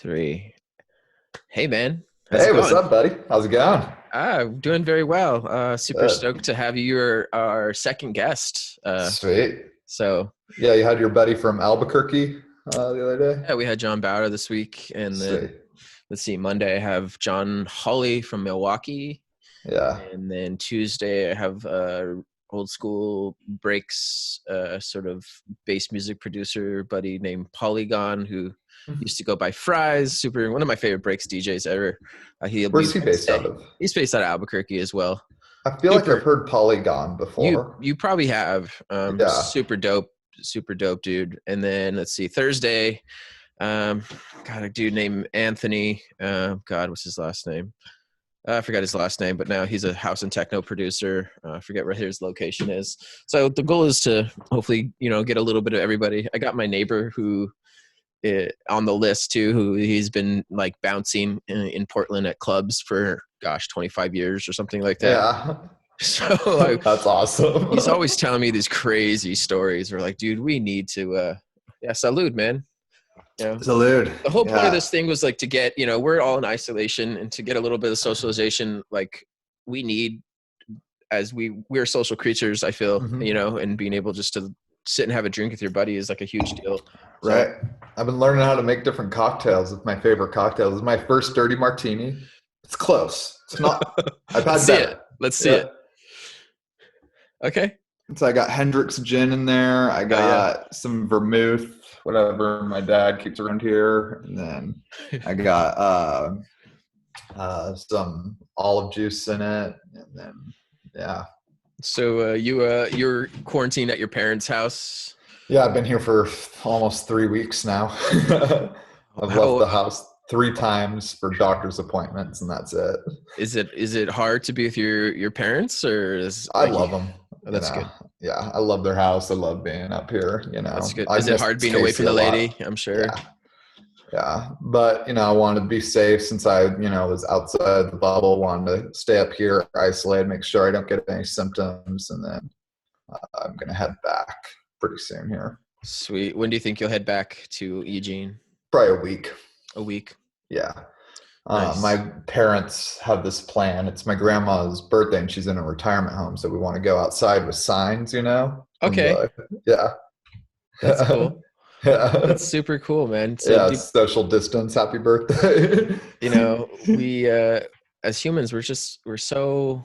Three. Hey man, how's Hey, it what's going? up, buddy? How's it going? Doing very well. Super Good. stoked to have you. You're our second guest. Sweet. So Yeah, you had your buddy from Albuquerque the other day. yeah, we had John Bauer this week, and then Sweet. let's see, Monday I have John Hawley from Milwaukee, Yeah. and then Tuesday I have old school breaks sort of bass music producer buddy named Polygon who used to go by Fries. Super, one of my favorite breaks DJs ever. He'll be Where's he based out Wednesday. of? He's based out of Albuquerque as well. I feel like I've Super. heard Polygon You before. you probably have. Yeah. Super dope dude. And then let's see, Thursday. Um, got a dude named Anthony. God, what's his last name? I forgot his last name, but now he's a house and techno producer. I forget where his location is. So the goal is to hopefully, get a little bit of everybody. I got my neighbor who on the list too, who he's been like bouncing in Portland at clubs for 25 years or something like that. Yeah. So like, That's he's awesome. always telling me these crazy stories. We're like, dude, we need to, yeah, salute, man. Salute. The whole point of Yeah. this thing was like to get, we're all in isolation and to get a little bit of socialization. Like we need, as we're social creatures, I feel, Hmm. and being able just to sit and have a drink with your buddy is like a huge deal. So Right. I've been learning how to make different cocktails with my favorite cocktails. This is my first dirty martini. It's close. It's not, I've let's had see it. better. Let's see Yeah. it. Okay. So I got Hendrick's gin in there. I Oh yeah. got some vermouth, whatever my dad keeps around here, and then I got some olive juice in it, and then yeah, So you're quarantined at your parents' house. yeah. I've been here for almost 3 weeks now. I've left How the house 3 times for doctor's appointments, and that's it. is it hard to be with your parents, or is I like love them. oh, You that's know, good. yeah, I love their house. I love being up here. That's good. I Is it miss hard being away from Casey a the lot. lady? I'm sure. Yeah. Yeah, but I wanted to be safe since I, was outside the bubble. Wanted to stay up here, isolated, make sure I don't get any symptoms, and then I'm gonna head back pretty soon here. Sweet. When do you think you'll head back to Eugene? Probably a week. A week. Yeah. My Nice. parents have this plan. It's my grandma's birthday, and she's in a retirement home, so we want to go outside with signs, and Okay, yeah, that's cool. yeah, That's super cool, man. So, yeah. Social distance. Happy birthday. we as humans, we're so.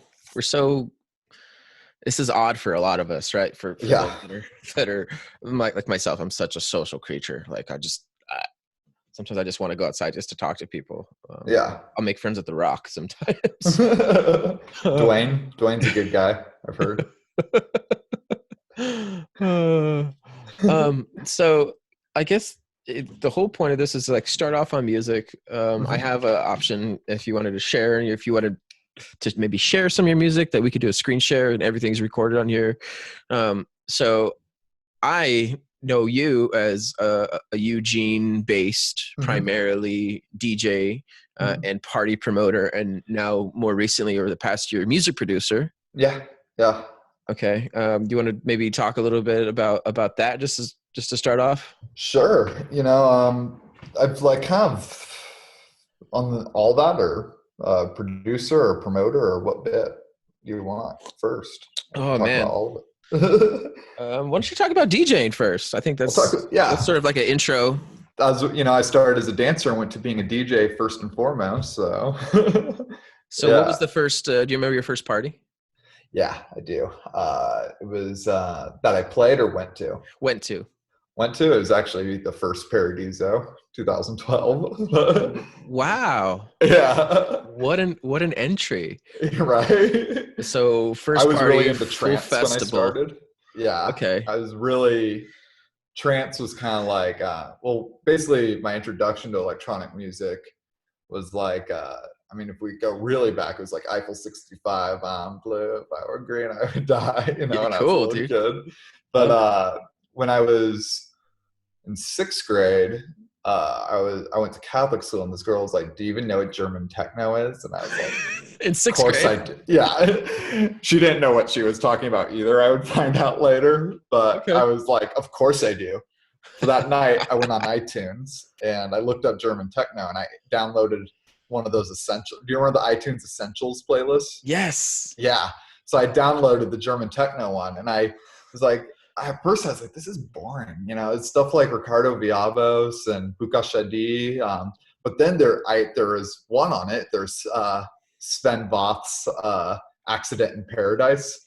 This is odd for a lot of us, right? For Yeah. those that are like myself. I'm such a social creature. Like sometimes I just want to go outside just to talk to people. Yeah. I'll make friends at the Rock sometimes. Dwayne's a good guy, I've heard. So I guess the whole point of this is like start off on music. I Mhm. have an option if you wanted to share, and if you wanted to maybe share some of your music that we could do a screen share and everything's recorded on here. So I know you as a Eugene based Mhm. primarily DJ Mhm. and party promoter, and now more recently over the past year, music producer. Yeah, yeah, Okay. Do you want to maybe talk a little bit about that just to start off? sure. I've like kind of on all that, or producer or promoter, or what bit you want first. I can Oh talk about man. all of it. Why don't you talk about DJing first? I think We'll talk. that's Yeah, sort of like an intro. I started as a dancer and went to being a DJ first and foremost. So, So what was yeah. the first do you remember your first party? Yeah, I do. It was that I played or went to. Went to. Went to. It was actually the first Paradiso, 2012. Wow. Yeah, What an entry. right. So I first was really party, into full trance when I festival. started. Yeah, Okay. I was really trance was kind of like well, basically my introduction to electronic music was like if we go really back, it was like Eiffel 65, I'm blue, if I were green, I would die, Yeah, when I was a cool, little dude. kid. But Love it. when I was in sixth grade, I went to Catholic school, and this girl was like, "Do you even know what German techno is?" And I was like, In "Of sixth course I grade. do." Yeah, she didn't know what she was talking about either. I would find out later, but I Okay. was like, "Of course I do." So that night I went on iTunes and I looked up German techno and I downloaded one of those essential. Do you remember the iTunes Essentials playlist? Yes. Yeah. So I downloaded the German techno one and I was like, at first I was like, this is boring. You know, it's stuff like Ricardo Villalobos and Buka Shadi. But then there is one on it. There's Sven Voth's Accident in Paradise.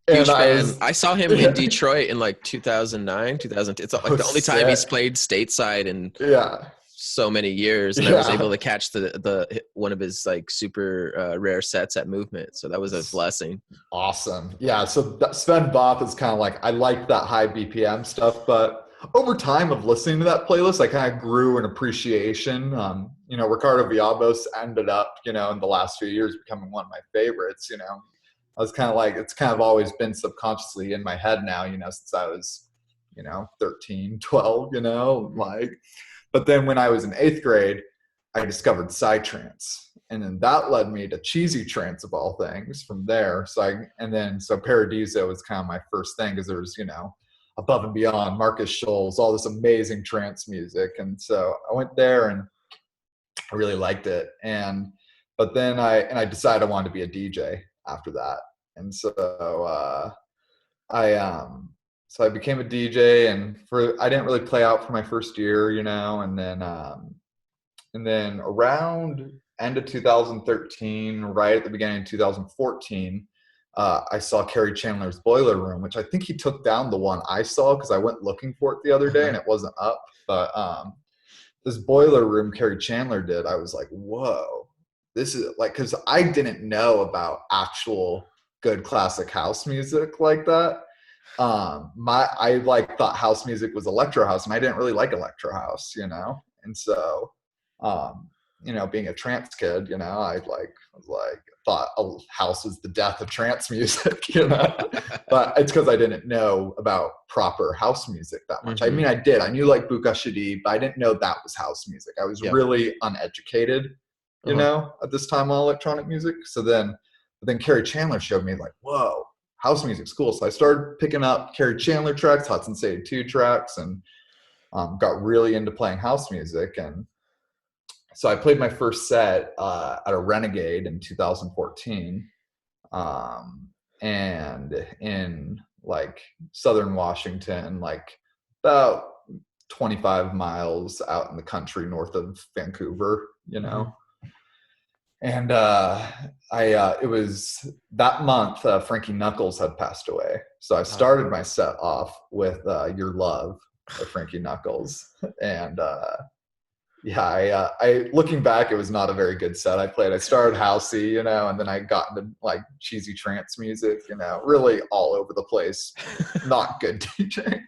And Huge I fan. was, I saw him in Detroit in like 2009, 2000. It's like oh, the only time he's sick. played stateside in Yeah. so many years, and I was able Yeah. to catch the one of his like super rare sets at Movement. So that was a blessing. Awesome. Yeah. So Sven Voth is kind of like, I like that high BPM stuff, but over time of listening to that playlist, I kind of grew an appreciation. You know, Ricardo Villalobos ended up, you know, in the last few years becoming one of my favorites. You know, I was kind of like, it's kind of always been subconsciously in my head now, you know, since I was, you know, 13, 12, you know, like, but then when I was in 8th grade, I discovered psytrance. And then that led me to cheesy trance of all things from there. So Paradiso was kind of my first thing because there was, you know, Above and Beyond, Marcus Scholes, all this amazing trance music. And so I went there and I really liked it. But then I decided I wanted to be a DJ after that. And so I became a DJ and I didn't really play out for my first year, you know, and then around end of 2013, right at the beginning of 2014, I saw Kerry Chandler's Boiler Room, which I think he took down the one I saw because I went looking for it the other day and it wasn't up. But this Boiler Room Kerry Chandler did, I was like, whoa, this is like, because I didn't know about actual good classic house music like that. I like thought house music was electro house, and I didn't really like electro house, you know. And so, you know, being a trance kid, you know, I was like thought house was the death of trance music, you know. But it's because I didn't know about proper house music that much. I mean, I did. I knew like Buka Shadi, but I didn't know that was house music. I was really uneducated, you know, at this time on electronic music. But then Kerry Chandler showed me like, whoa, house music's cool. So I started picking up Kerry Chandler tracks, Hudson City 2 tracks, and got really into playing house music. And so I played my first set at a Renegade in 2014. And in like Southern Washington, like about 25 miles out in the country north of Vancouver, you know. And it was that month Frankie Knuckles had passed away. So I started my set off with Your Love by Frankie Knuckles. And I looking back, it was not a very good set I played. I started housey, you know, and then I got into like cheesy trance music, you know, really all over the place. Not good DJing.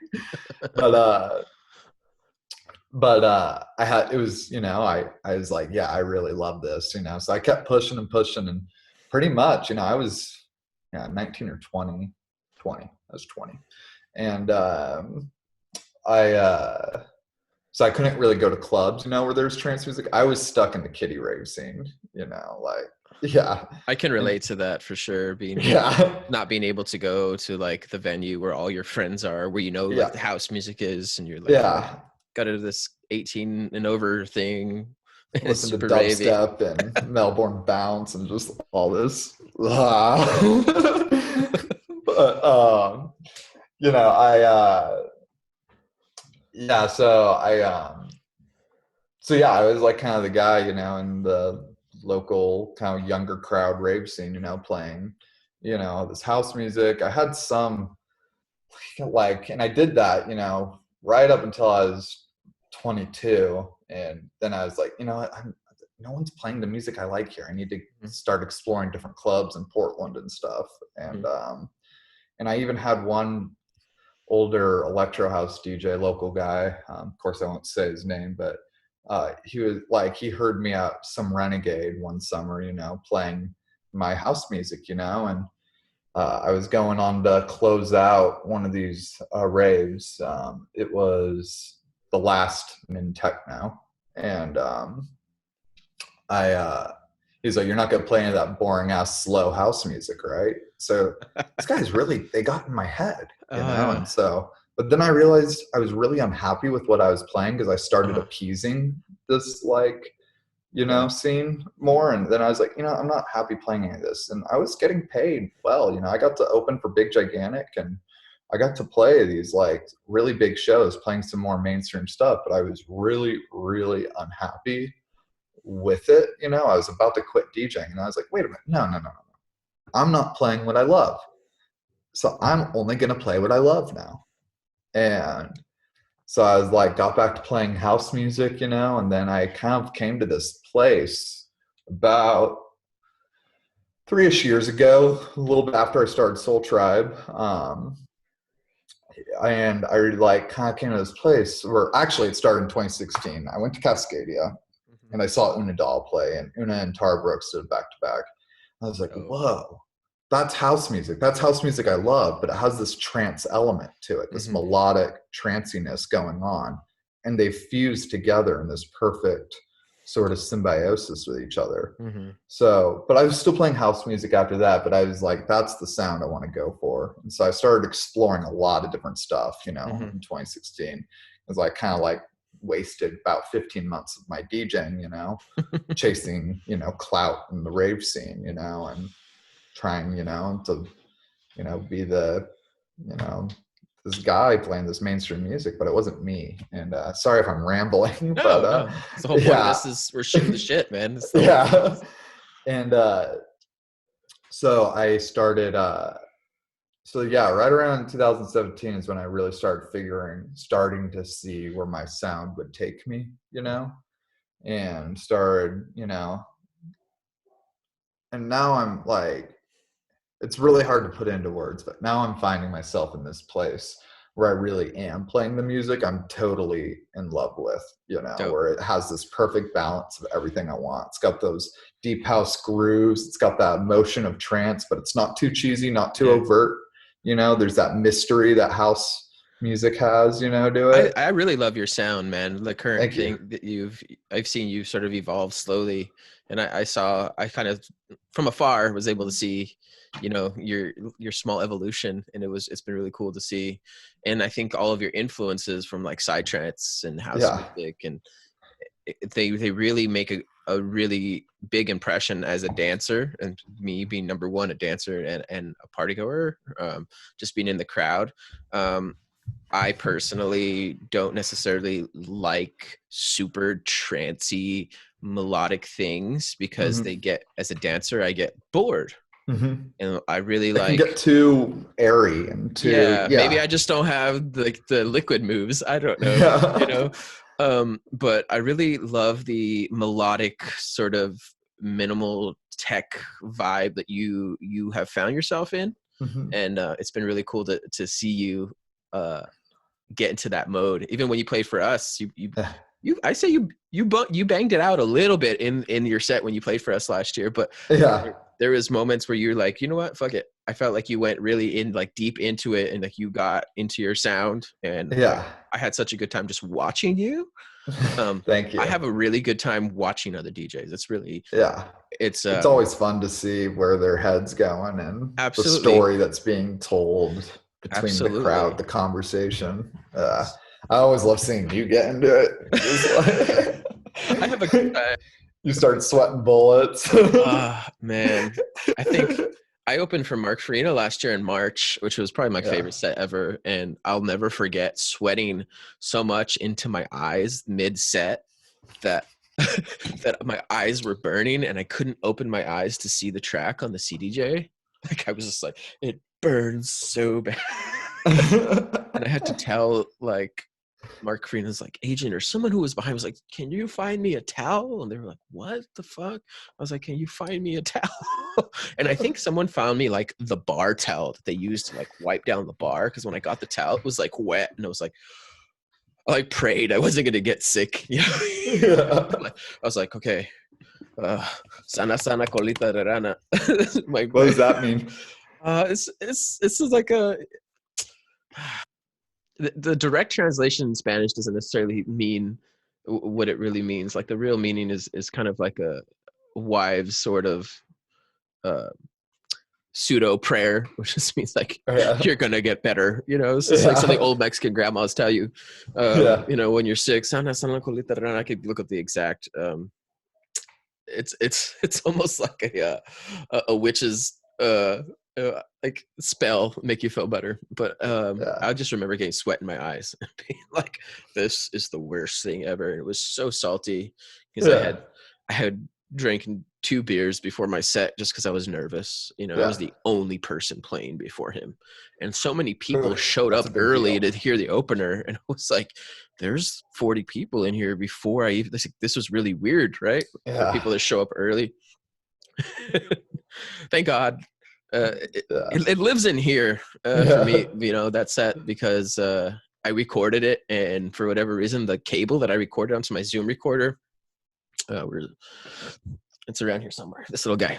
But it was, you know, I was like, yeah, I really love this, you know. So I kept pushing and pushing, and pretty much, you know, I was 19 or 20. I was 20. And so I couldn't really go to clubs, you know, where there's trance music. I was stuck in the kiddie rave scene, you know, like, yeah. I can relate to that for sure. Not being able to go to like the venue where all your friends are, where you know like the house music is, and you're like, got into this 18 and over thing. Listen to dubstep and Melbourne bounce and just all this. But you know, I was like kind of the guy, you know, in the local kind of younger crowd rave scene, you know, playing, you know, this house music. I had some like, and I did that, you know, right up until I was 22. And then I was like, you know what, no one's playing the music I like here. I need to start exploring different clubs in Portland and stuff. And I even had one older electro house DJ, local guy. Of course, I won't say his name, but he was like, he heard me at some Renegade one summer, you know, playing my house music, you know, and I was going on to close out one of these raves. It was the last Min Techno, and he's like, "You're not gonna play any of that boring ass slow house music, right?" So these guys really, they got in my head, you know, and so But then I realized I was really unhappy with what I was playing because I started Uh-huh. appeasing this like, Yeah. scene more. And then I was like, I'm not happy playing any of this. And I was getting paid well. I got to open for Big Gigantic, and I got to play these like really big shows playing some more mainstream stuff, but I was really, really unhappy with it. I was about to quit DJing, and I was like, wait a minute, no, no, no, no. I'm not playing what I love. So I'm only going to play what I love now. And so I was like, got back to playing house music, and then I kind of came to this place about 3-ish years ago, a little bit after I started Soul Tribe. And I really like kind of came to this place where actually it started in 2016. I went to Cascadia Mhm. and I saw Una Doll play, and Una and Tara Brooks stood back to back. I was like, Oh. whoa, that's house music. That's house music I love, but it has this trance element to it, this Mhm. melodic tranciness going on. And they fuse together in this perfect sort of symbiosis with each other. Mhm. So, but I was still playing house music after that, but I was like, that's the sound I want to go for. And so I started exploring a lot of different stuff, Mhm. in 2016. Because I kind of like wasted about 15 months of my DJing, chasing, clout in the rave scene, and trying, be the, you know, this guy playing this mainstream music, but it wasn't me. And sorry if I'm rambling, but No, no. It's the whole point of yeah, this is we're shooting the shit, man. It's the whole point of yeah. this. And so I started. So yeah, right around 2017 is when I really starting to see where my sound would take me, and started, and now I'm like, it's really hard to put into words, but now I'm finding myself in this place where I really am playing the music I'm totally in love with, Dope. where it has this perfect balance of everything I want. It's got those deep house grooves, it's got that motion of trance, but it's not too cheesy, not too Yeah. overt. There's that mystery that house music has, to it. I really love your sound, man. The current Thank you. thing that I've seen you sort of evolve slowly, and I kind of from afar was able to see, your small evolution, and it's been really cool to see, and I think all of your influences from like psytrance and house Yeah. music, and they really make a really big impression as a dancer, and me being number one a dancer and a party goer, just being in the crowd. I personally don't necessarily like super trancy melodic things because Mm-hmm. they get, as a dancer, I get bored. Mm-hmm. And I really It can get like, too airy and too, yeah, maybe yeah. I just don't have the liquid moves. I don't know, you Yeah. know. But I really love the melodic sort of minimal tech vibe that you have found yourself in, Mm-hmm. and it's been really cool to see you uh get into that mode. Even when you played for us, you I say you banged it out a little bit in your set when you played for us last year, but Yeah. there was moments where you're like, you know what, fuck it. I felt like you went really in, like deep into it, and like you got into your sound, and Yeah. I had such a good time just watching you. Thank I you. have a really good time watching other DJs. It's really, Yeah. it's It's always fun to see where their head's going and the absolutely, story that's being told between the crowd, absolutely. the conversation. I always love seeing you get into it. Just like I have a good time. you start sweating bullets. Ah, man. I think I opened for Mark Farina last year in March, which was probably my Yeah. favorite set ever. And I'll never forget sweating so much into my eyes mid set that that my eyes were burning and I couldn't open my eyes to see the track on the CDJ. Like I was just like, it burns so bad. And I had to tell like Mark Farina's like agent or someone who was behind was like, "Can you find me a towel?" And they were like, "What the fuck?" I was like, "Can you find me a towel?" And I think someone found me like the bar towel that they used to like wipe down the bar, because when I got the towel, it was like wet, and I was like, I like prayed I wasn't gonna get sick. Yeah. I was like, okay, sana sana colita de rana. What does that mean? It's like a the direct translation in Spanish doesn't necessarily mean what it really means. Like the real meaning is kind of like a wives sort of uh, pseudo prayer, which just means like Yeah. you're gonna get better. It's just like Yeah. something old Mexican grandmas tell you. Yeah. When you're sick. Sana, sana, colita, rana. I could look up the exact. It's almost like a witch's like spell make you feel better. But Yeah. I just remember getting sweat in my eyes and being like, this is the worst thing ever. And it was so salty because Yeah. I had drinking 2 beers before my set just because I was nervous. I was Yeah. the only person playing before him. And so many people showed That's up a big early deal. to hear the opener. And I was like, there's 40 people in here before I even, this was really weird, right? For Yeah. people to show up early. Thank God. Yeah. It lives in here for Yeah. me, that set, because I recorded it. And for whatever reason, the cable that I recorded onto my Zoom recorder, it's around here somewhere. This little guy,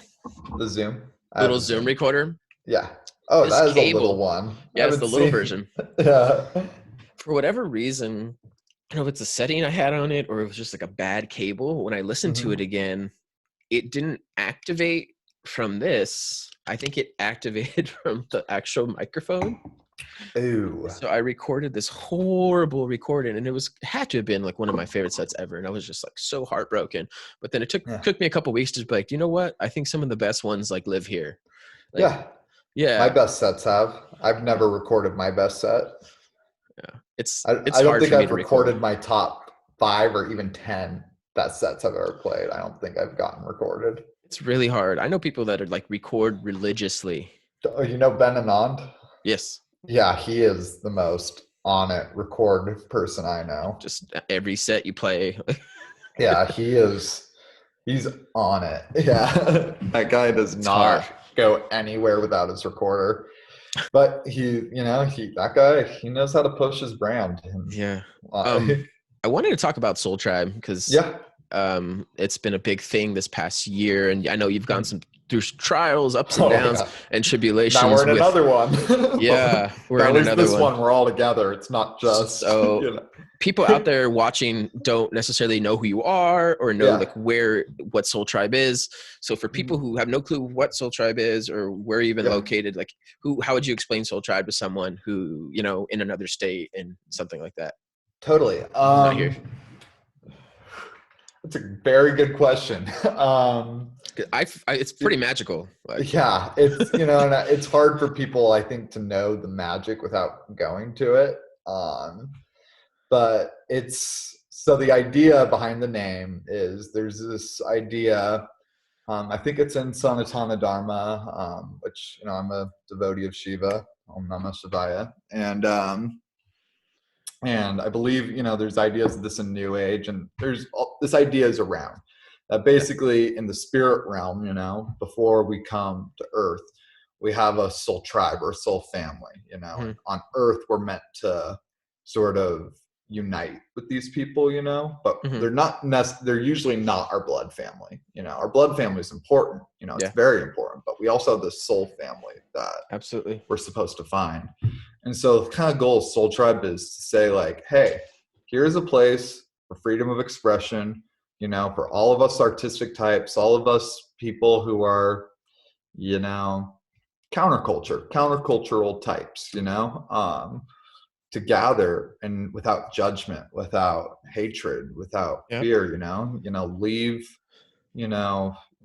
The Zoom. I have little a Zoom Zoom. recorder. Yeah. Oh, This that is a little cable, one. I yeah, it's haven't the little seen. version. Yeah. For whatever reason, I don't know if it's a setting I had on it or it was just like a bad cable. When I listened to it Mhm. again, it didn't activate from this. I think it activated from the actual microphone. Ooh. So I recorded this horrible recording, and it had to have been like one of my favorite sets ever. And I was just like so heartbroken. But then it Yeah. took me a couple weeks to be like, you know what? I think some of the best ones like live here. Like, Yeah. My yeah, best sets have. I've never recorded my best set. yeah. It's I don't hard think for me I've to record. recorded my top 5 or even 10 best sets I've ever played. I don't think I've gotten recorded. It's really hard. I know people that are like record religiously. Oh, you know Ben Anand? Yes. Yeah, he is the most on it record person I know. Just every set you play. Yeah, he is. He's on it. Yeah, that guy does It's hard. not go anywhere without his recorder. But that guy, he knows how to push his brand. And, Yeah. uh, I wanted to talk about Soul Tribe because yeah. it's been a big thing this past year, and I know you've gone through trials, ups and Oh downs, yeah. and Now we're tribulations in with. another one. Yeah, we're At in least another this one. one, we're all together. It's not just, So people out there watching don't necessarily know who you are or know Yeah. like what Soul Tribe is. So for people who have no clue what Soul Tribe is or where you're even Yeah. located, like how would you explain Soul Tribe to someone who, in another state and something like that? Totally. Not here. That's a very good question. It's pretty magical. Like, Yeah, and it's hard for people, I think, to know the magic without going to it. But so the idea behind the name is there's this idea. I think it's in Sanatana Dharma, which I'm a devotee of Shiva, Om Namah Shivaya, and I believe there's ideas of this in New Age, and this idea is around that basically in the spirit realm, before we come to Earth, we have a soul tribe or soul family, mm-hmm. and on Earth we're meant to sort of unite with these people, but Mm-hmm. they're usually not our blood family. Our blood family is important, it's very important, but we also have this soul family that Absolutely we're supposed to find. And so the kind of goal of Soul Tribe is to say like, hey, here's a place for freedom of expression, for all of us artistic types, all of us people who are, countercultural types, to gather and without judgment, without hatred, without fear, leave,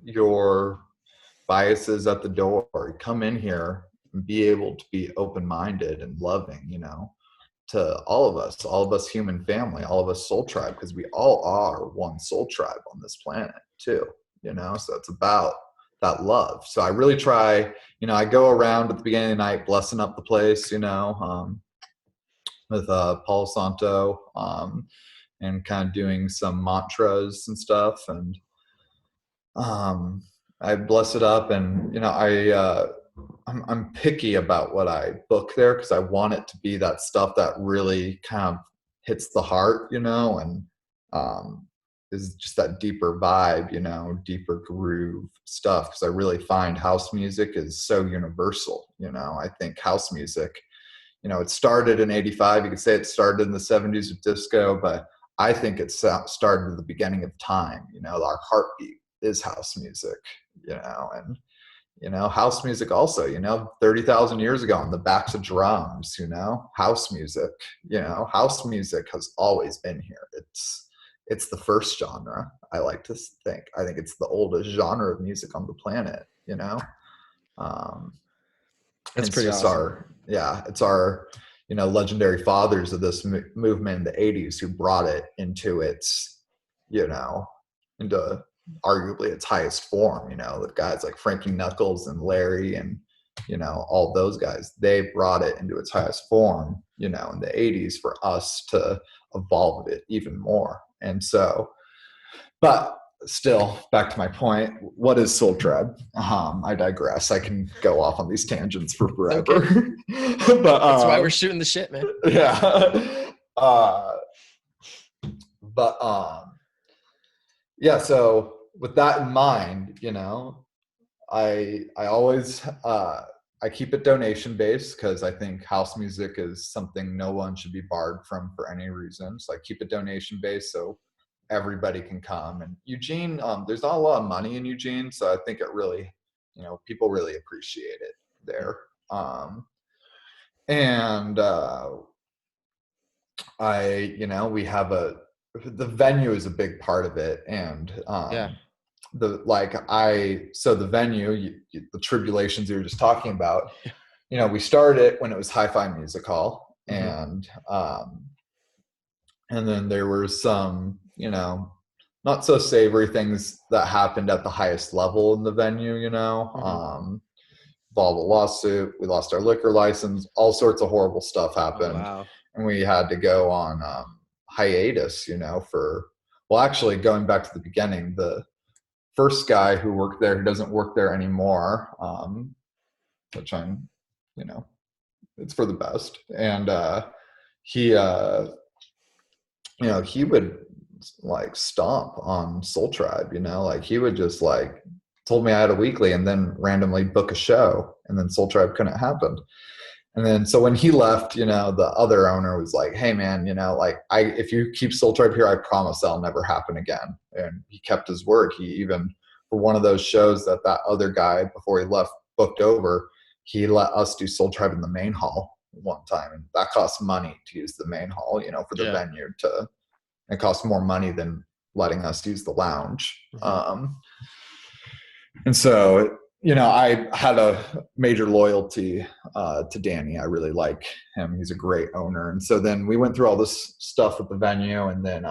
your biases at the door, come in here and be able to be open-minded and loving, to all of us human family, all of us soul tribe, because we all are one soul tribe on this planet too, so it's about that love. So I really try, I go around at the beginning of the night blessing up the place, with Paul Santo, and kind of doing some mantras and stuff, and I bless it up, and I'm picky about what I book there because I want it to be that stuff that really kind of hits the heart, and is just that deeper vibe, deeper groove stuff. Because I really find house music is so universal. I think house music, it started in '85. You could say it started in the '70s with disco, but I think it started at the beginning of time. Our heartbeat is house music, and You know, house music also, 30,000 years ago on the backs of drums, house music, house music has always been here. It's the first genre. I like to think. I think it's the oldest genre of music on the planet, Um, That's it's pretty just awesome. it's our, legendary fathers of this movement in the 80s who brought it into its, into arguably its highest form, the guys like Frankie Knuckles and Larry and, all those guys, they brought it into its highest form, in the 80s for us to evolve it even more. And so, but still, back to my point, what is Soul Tribe? I digress. I can go off on these tangents for forever. Okay. But That's why we're shooting the shit, man. yeah. But yeah, so with that in mind, I always I keep it donation based because I think house music is something no one should be barred from for any reason. So I keep it donation based so everybody can come. And Eugene, there's not a lot of money in Eugene, so I think it really, people really appreciate it there. And we have the venue is a big part of it, and Yeah. so the venue, the tribulations you were just talking about, we started it when it was Hi-Fi Music Hall, and then there were some, not so savory things that happened at the highest level in the venue, involved a lawsuit. We lost our liquor license. All sorts of horrible stuff Oh, happened. wow. And we had to go on hiatus, actually going back to the beginning, the first guy who worked there, who doesn't work there anymore, which I'm, it's for the best. And he, he would like stomp on Soul Tribe, like he would just like told me I had a weekly and then randomly book a show, and then Soul Tribe couldn't happen. And then so when he left, the other owner was like, hey man, if you keep Soul Tribe here, I promise that'll never happen again. And he kept his word. He even, for one of those shows that other guy before he left booked over, he let us do Soul Tribe in the main hall one time. And that costs money to use the main hall, for the venue it costs more money than letting us use the lounge. And so, I had a major loyalty to Danny. I really like him. He's a great owner. And so then we went through all this stuff at the venue, and then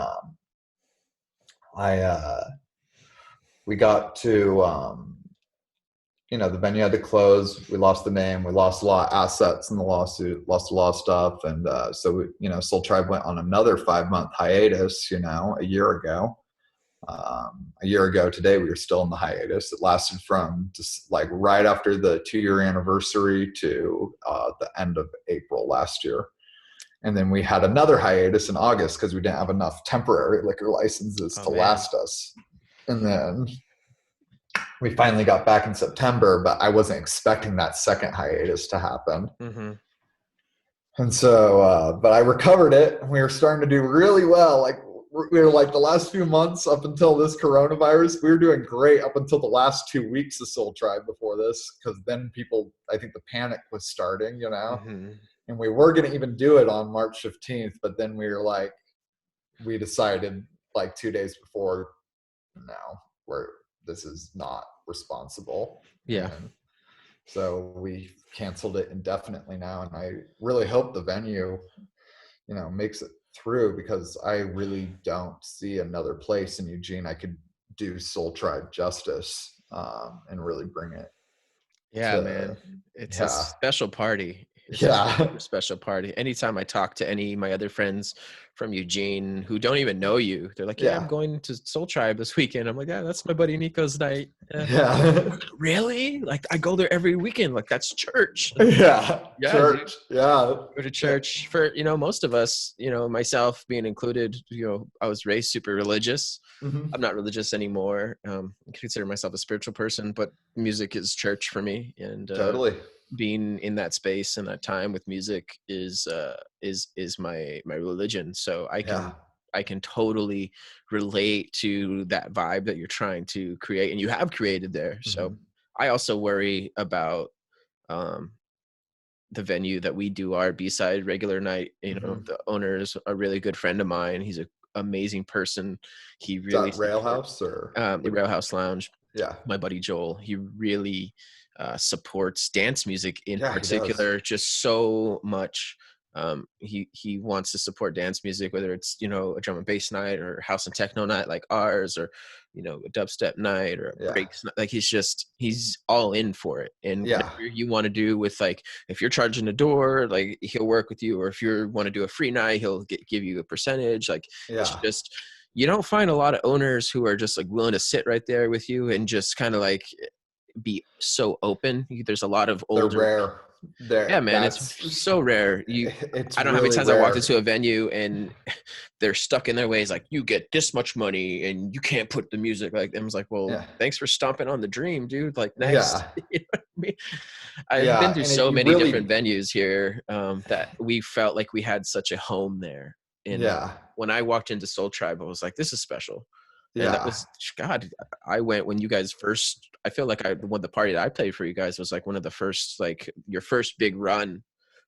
we got to, the venue had to close. We lost the name. We lost a lot of assets in the lawsuit, lost a lot of stuff. And so, Soul Tribe went on another 5-month hiatus, a year ago. A year ago today, we were still in the hiatus. It lasted from just like right after the 2-year anniversary to the end of April last year. And then we had another hiatus in August because we didn't have enough temporary liquor licenses to last us. And then we finally got back in September, but I wasn't expecting that second hiatus to happen. And so, but I recovered it. We were starting to do really well. Like we were like the last few months up until this coronavirus, we were doing great up until the last 2 weeks of Soul Tribe before this, because then I think the panic was starting, and we were going to even do it on March 15th, but then we decided like 2 days before, this is not responsible. Yeah. And so we canceled it indefinitely now. And I really hope the venue, makes it through, because I really don't see another place in Eugene I could do Soul Tribe justice and really bring it. Yeah, man. It's a special party. It's a super special party. Anytime I talk to any of my other friends from Eugene who don't even know you, they're like, yeah, I'm going to Soul Tribe this weekend. I'm like, yeah, that's my buddy Nico's night. Really? Like, I go there every weekend. Like, that's church. Church. Go to church. For, most of us, myself being included, I was raised super religious. I'm not religious anymore. I consider myself a spiritual person, but music is church for me. And totally. Being in that space and that time with music is my religion. So I can totally relate to that vibe that you're trying to create, and you have created there. So I also worry about um, the venue that we do our B-side regular night. You know, Mm-hmm. the owner is a really good friend of mine. He's an amazing person. He Is really that supports Railhouse or the what? Rail House Lounge. Yeah. My buddy Joel, he really supports dance music in Yeah, he does. particular just so much. He wants to support dance music, whether it's, you know, a drum and bass night or house and techno night like ours, or, you know, a dubstep night or a Yeah. breaks night. Like he's all in for it. And Yeah. whatever you want to do with, like, if you're charging a door, like, he'll work with you, or if you want to do a free night, he'll give you a percentage. Like, it's Yeah. just, you don't find a lot of owners who are just like willing to sit right there with you and just kind of like be so open. There's a lot of They're older, rare. yeah, They're man, it's that's so rare. it's I don't know how many really times I walked rare. into a venue and they're stuck in their ways, like, you get this much money and you can't put the music, like, I was like, well, Yeah. thanks for stomping on the dream, dude. Like, next. Yeah. You know what I mean? I've been Yeah. through And so you many different really, venues here, that we felt like we had such a home there. And yeah. when I walked into Soul Tribe, I was like, this is special. And that Yeah. was, God, I went when you guys first, I feel like the party that I played for you guys was like one of the first, like your first big run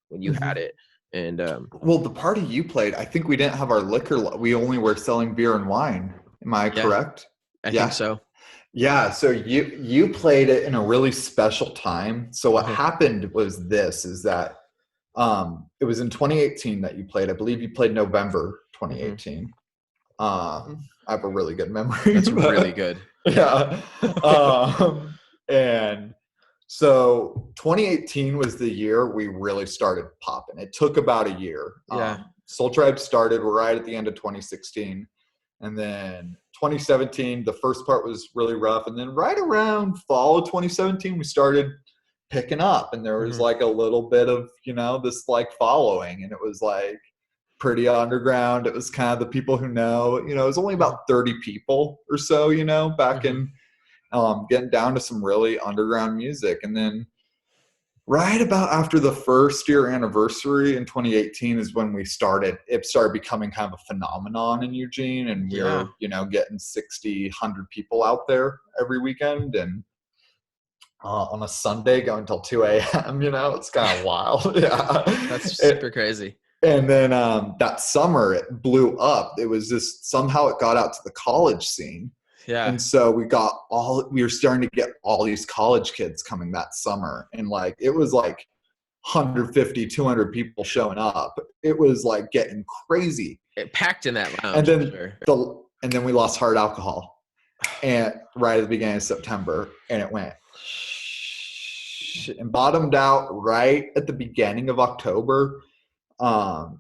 when you had Mhm. it. And Well, the party you played, I think we didn't have our liquor. We only were selling beer and wine. Am I yeah, correct? I think Yeah. so. Yeah. So you played it in a really special time. So what Uh-huh. happened was this is that it was in 2018 that you played. I believe you played November Hmm. 2018. I have a really good memory, That's really but good. yeah. And so 2018 was the year we really started popping. It took about a year. Yeah. Soul Tribe started right at the end of 2016. And then 2017, the first part was really rough. And then right around fall of 2017, we started picking up. And there was Hmm. like a little bit of, this like following. And it was like pretty underground. It was kind of the people who know, it was only Hmm. about 30 people or so, back Hmm. in getting down to some really underground music. And then right about after the first year anniversary in 2018 is when it started becoming kind of a phenomenon in Eugene. And we Yeah. were, getting 60, 100 people out there every weekend. And on a Sunday going until 2 a.m., it's kind of wild. Yeah. That's super crazy. And then that summer it blew up. It was just somehow it got out to the college scene. Yeah. And so we were starting to get all these college kids coming that summer. And like, it was like 150, 200 people showing up. It was like getting crazy. It packed in that And lounge for then sure. we lost hard alcohol and right at the beginning of September, and it went and bottomed out right at the beginning of October.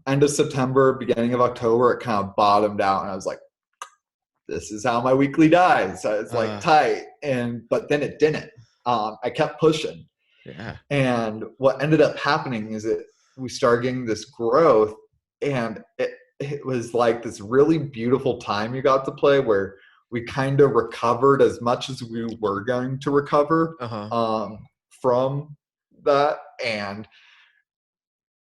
End of September, beginning of October, it kind of bottomed out, and I was like, this is how my weekly dies. So it's like Uh, tight. But then it didn't. I kept pushing. yeah. And what ended up happening is that we started getting this growth, and it was like this really beautiful time you got to play where we kind of recovered as much as we were going to recover Uh-huh. from that. And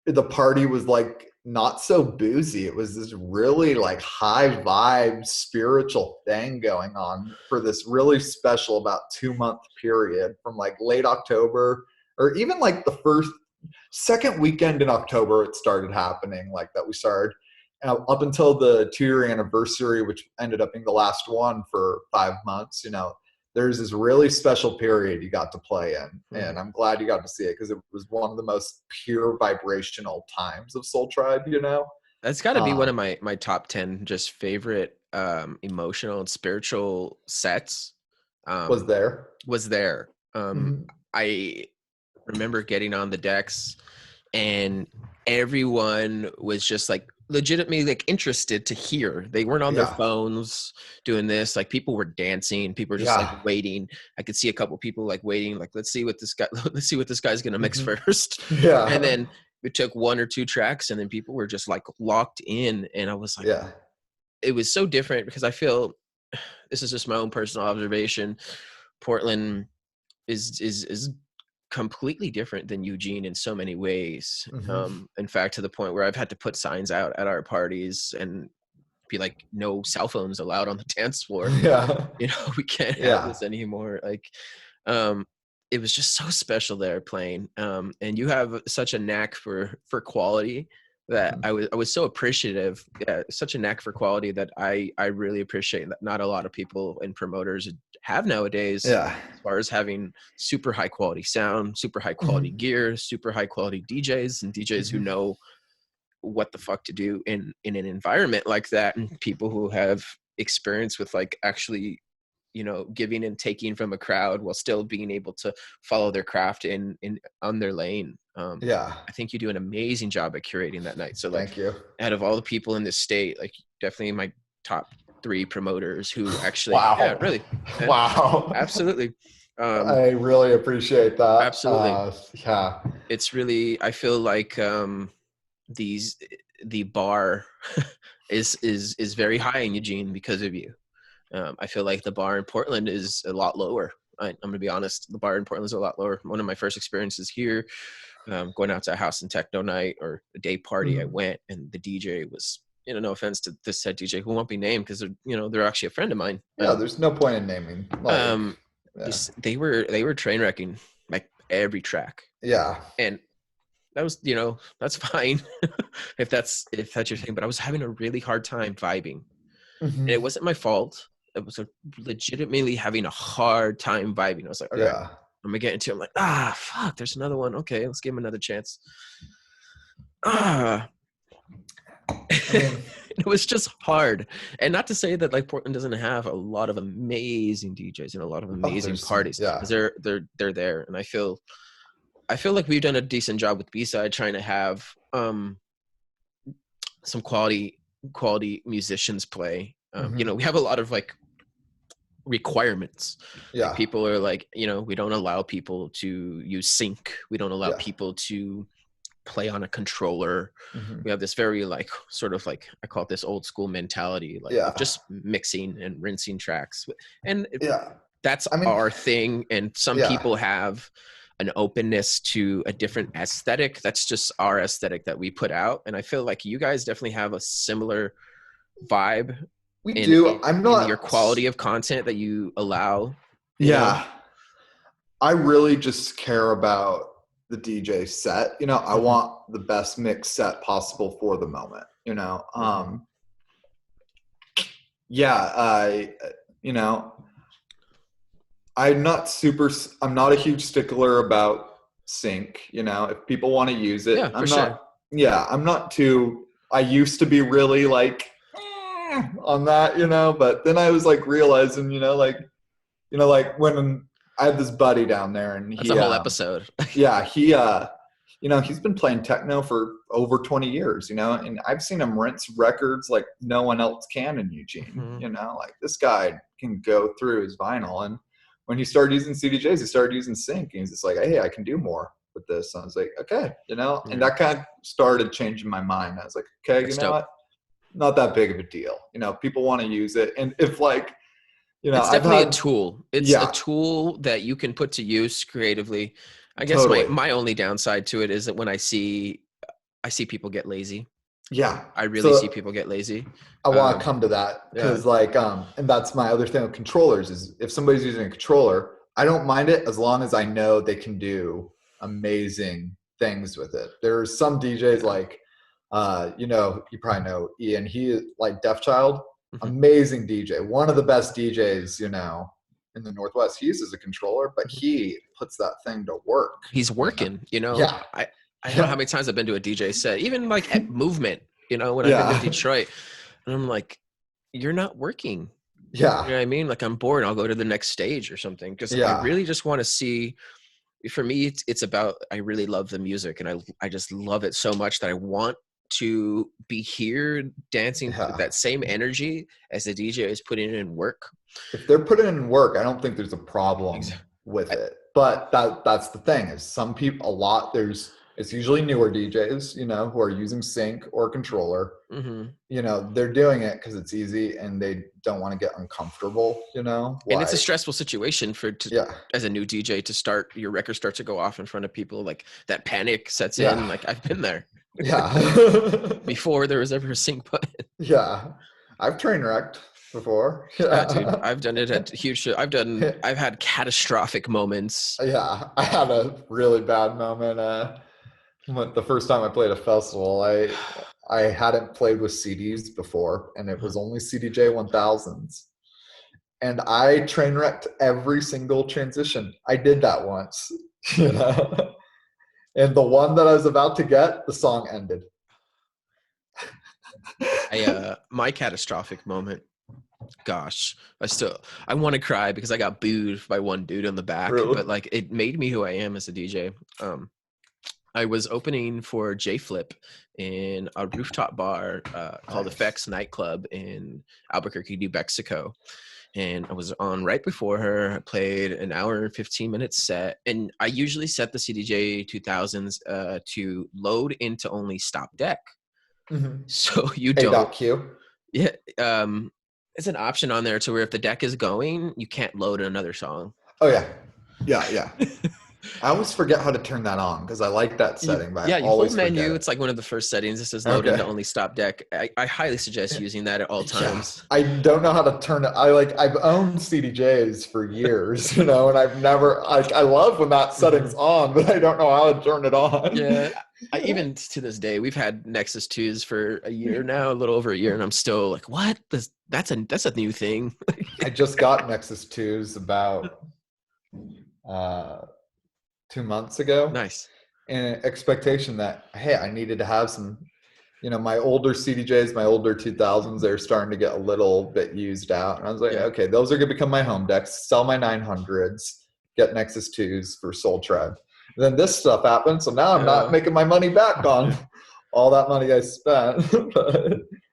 the party was like not so boozy. It was this really like high vibe spiritual thing going on for this really special about 2 month period from like late October, or even like the second weekend in October it started happening like that. We started up until the 2 year anniversary, which ended up being the last one for 5 months. There's this really special period you got to play in, Mhm. and I'm glad you got to see it because it was one of the most pure vibrational times of Soul Tribe. That's got to be one of um my top 10 just favorite emotional and spiritual sets. was Um, there. was there. Mhm. I remember getting on the decks and everyone was just like legitimately like interested to hear. They weren't on their Yeah. phones doing this. Like, people were dancing, people were just like Yeah. waiting. I could see a couple people like waiting, like, let's see what this guy let's see what this guy's gonna mix Mhm. first. And Yeah. then we took one or two tracks and then people were just like locked in, and I was like, Yeah. it was so different because I feel, this is just my own personal observation, Portland is completely different than Eugene in so many ways. Mhm. In fact, to the point where I've had to put signs out at our parties and be like, no cell phones allowed on the dance floor. Yeah. You know, we can't have Yeah. this anymore. Like, um, it was just so special there playing. And you have such a knack for quality that I was so appreciative. Yeah, such a knack for quality that I really appreciate that not a lot of people and promoters have nowadays. Yeah. As far as having super high quality sound, super high quality gear, super high quality DJs, and DJs who know what the fuck to do in an environment like that, and people who have experience with like actually, you know, giving and taking from a crowd while still being able to follow their craft in on their lane. Yeah. I think you do an amazing job at curating that night. So like, Thank you. out of all the people in this state, like definitely my top 3 promoters who actually, Wow. yeah, really, yeah, Wow. absolutely. I really appreciate that. Absolutely. Yeah. It's really, I feel like the bar is very high in Eugene because of you. I feel like the bar in Portland is a lot lower. I'm going to be honest. The bar in Portland is a lot lower. One of my first experiences here, going out to a house and techno night or a day party, I went, and the DJ was, you know, no offense to this said DJ who won't be named because they're actually a friend of mine. Yeah, there's no point in naming. Like, they were train wrecking like every track. Yeah. And that was, that's fine if that's your thing. But I was having a really hard time vibing, and it wasn't my fault. It was legitimately having a hard time vibing. I was like, okay, I'm gonna get into it. I'm like, fuck, there's another one. Okay, let's give him another chance. I mean, it was just hard. And not to say that like Portland doesn't have a lot of amazing DJs and a lot of amazing parties. Because they're there. And I feel like we've done a decent job with B-Side trying to have some quality musicians play. We have a lot of like requirements. Yeah. Like, people are like, we don't allow people to use sync. We don't allow people to play on a controller. We have this very like sort of like, I call it this old school mentality, like just mixing and rinsing tracks. And that's our thing. And some people have an openness to a different aesthetic. That's just our aesthetic that we put out. And I feel like you guys definitely have a similar vibe. We do. I'm not in your quality of content that you allow. I really just care about the DJ set. I want the best mix set possible for the moment. I'm not a huge stickler about sync. If people want to use it, I'm not too. I used to be really like on that, but then I was like realizing, like when I have this buddy down there, and that's a whole episode. He's been playing techno for over 20 years, and I've seen him rinse records like no one else can in Eugene. Like this guy can go through his vinyl, and when he started using CDJs, he started using sync, and he's just like, hey, I can do more with this. And I was like, okay, and that kind of started changing my mind. I was like, okay, that's you know what? Not that big of a deal. People want to use it. And if like, it's definitely a tool. It's a tool that you can put to use creatively. I guess my only downside to it is that when I see people get lazy. Yeah. I really see people get lazy. I want to come to that because and that's my other thing with controllers is if somebody's using a controller, I don't mind it as long as I know they can do amazing things with it. There's some DJs like, you probably know Ian, he is like Deaf Child, amazing DJ. One of the best DJs, in the Northwest. He uses a controller, but he puts that thing to work. He's working, I don't know how many times I've been to a DJ set, even like at Movement, when I've been to Detroit, and I'm like, you're not working. Yeah. You know what I mean? Like I'm bored. I'll go to the next stage or something. Because I really just want to see, for me, it's about, I really love the music and I just love it so much that I want to be here dancing with that same energy as the DJ is putting in work. If they're putting in work, I don't think there's a problem with it. But that's the thing is some people, it's usually newer DJs, who are using sync or controller. They're doing it because it's easy and they don't want to get uncomfortable, And it's a stressful situation as a new DJ to start, your record starts to go off in front of people, like that panic sets in. Like I've been there. Yeah. Before there was ever a sync button. Yeah. I've train wrecked. before. Yeah, dude, Yeah. I've done it at huge show. I've had catastrophic moments. Yeah, I had a really bad moment. The first time I played a festival, I hadn't played with CDs before, and it was only CDJ 1000s, and I train wrecked every single transition. I did that once, you know. And the one that I was about to get, the song ended. My catastrophic moment, gosh, I want to cry because I got booed by one dude on the back, Really? but like it made me who I am as a DJ. I was opening for J Flip in a rooftop bar called Nice. Effects Nightclub in Albuquerque, New Mexico. And I was on right before her. I played an hour and 15 minutes set. And I usually set the CDJ 2000s to load into only stop deck. Mm-hmm. So you A don't, Q. yeah. It's an option on there to where if the deck is going, you can't load another song. Oh yeah, yeah. I always forget how to turn that on because I like that setting, but I You hold always forget menu. it. It's like one of the first settings. It says load into only stop deck. I highly suggest using that at all Yeah, times. I don't know how to turn it. I've owned CDJs for years, and I've never I love when that setting's on, but I don't know how to turn it on. Yeah, even to this day, we've had Nexus 2s for a year now, a little over a year, and I'm still like, what? That's a new thing. I just got Nexus 2s about 2 months ago, Nice. in expectation that, hey, I needed to have some, my older CDJs, my older 2000s, they're starting to get a little bit used out. And I was like, Yeah. okay, those are going to become my home decks, sell my 900s, get Nexus 2s for Soul Tribe. And then this stuff happened. So now I'm not making my money back on all that money I spent.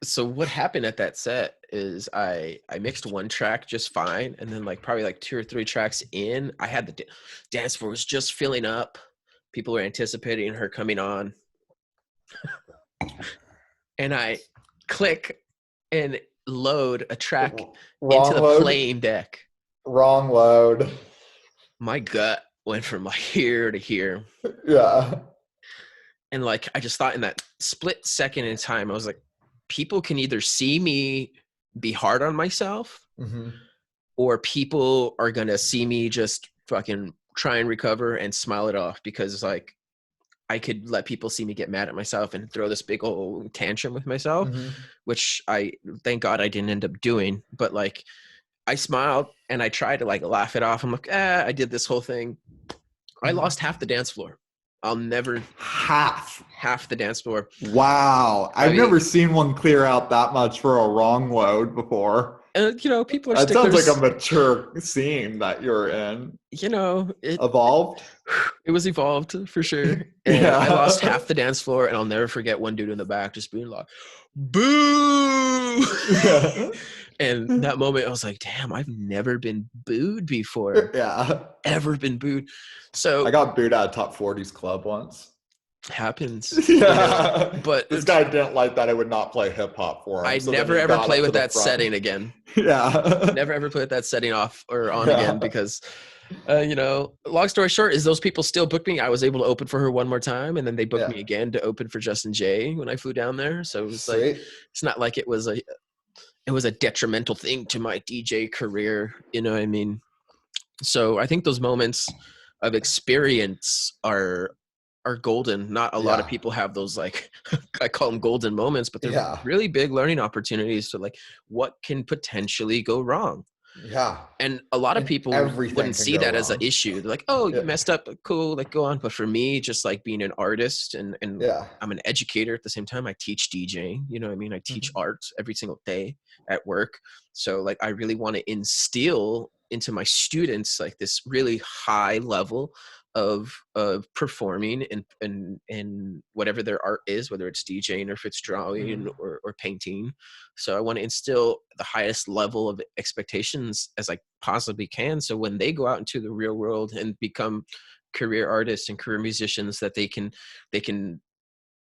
So what happened at that set is I mixed one track just fine, and then like probably like 2 or 3 tracks in, I had the dance floor was just filling up. People were anticipating her coming on, and I click and load a track into Wrong the load. playing deck. Wrong load. My gut went from like here to here. Yeah. And like I just thought in that split second in time, I was like, people can either see me be hard on myself, Mm-hmm. or people are gonna see me just fucking try and recover and smile it off, because like I could let people see me get mad at myself and throw this big old tantrum with myself, Mm-hmm. which I thank God I didn't end up doing. But like I smiled and I tried to like laugh it off. I'm like, I did this whole thing. I lost half the dance floor. I'll never half the dance floor. Wow. I've never seen one clear out that much for a wrong load before. And people are That sounds sticklers. like a mature scene that you're in. Evolved? It was evolved for sure. And I lost half the dance floor, and I'll never forget one dude in the back just being like, boo. And that moment I was like, damn, I've never been booed before. Yeah. Ever been booed. So I got booed at a top 40s club once. Happens. Yeah. But this guy didn't like that I would not play hip hop for him. I'd so never ever play with that setting again. Yeah. Never ever put that setting off or on again, because long story short is those people still booked me. I was able to open for her one more time, and then they booked me again to open for Justin J when I flew down there. So it was like, it's not like it was a detrimental thing to my DJ career. You know what I mean? So I think those moments of experience are golden. Not a lot of people have those, like, I call them golden moments, but they're really big learning opportunities to like what can potentially go wrong. Yeah. And a lot of people wouldn't see that as an issue. They're like, oh, you messed up, cool, like go on. But for me, just like being an artist and I'm an educator at the same time, I teach DJing, you know what I mean? I teach art every single day at work. So like I really want to instill into my students like this really high level of performing and whatever their art is, whether it's DJing or if it's drawing or painting. So I want to instill the highest level of expectations as I possibly can, so when they go out into the real world and become career artists and career musicians, that they can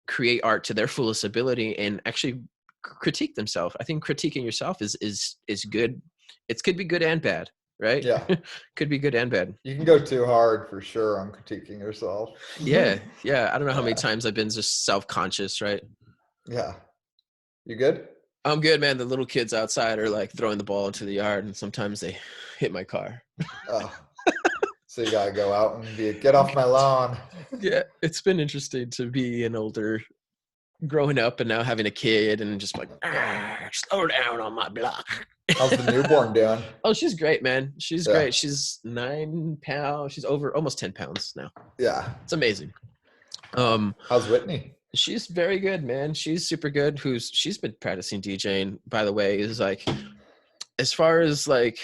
create art to their fullest ability and actually critique themselves. I think critiquing yourself is good. It could be good and bad, right? Yeah. Could be good and bad. You can go too hard for sure on critiquing yourself. Yeah. I don't know how many times I've been just self-conscious, right? Yeah. You good? I'm good, man. The little kids outside are like throwing the ball into the yard, and sometimes they hit my car. Oh, so you gotta go out and get off my lawn. Yeah, it's been interesting to be an older, growing up and now having a kid and just like, slow down on my block. How's the newborn doing? Oh, she's great, man. She's Yeah. great. She's 9 pounds. She's over almost 10 pounds now. Yeah. It's amazing. How's Whitney? She's very good, man. She's super good. She's been practicing DJing, by the way, is like, as far as like,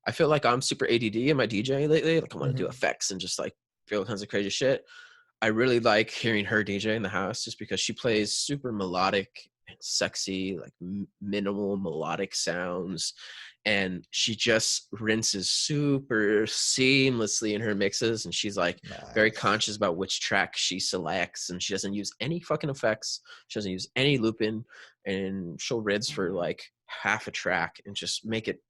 I feel like I'm super ADD in my DJing lately. Like I want to do effects and just like feel all kinds of crazy shit. I really like hearing her DJ in the house just because she plays super melodic and sexy, like minimal melodic sounds. And she just rinses super seamlessly in her mixes. And she's like very conscious about which track she selects. And she doesn't use any fucking effects. She doesn't use any looping. And she'll rinse for like half a track and just make it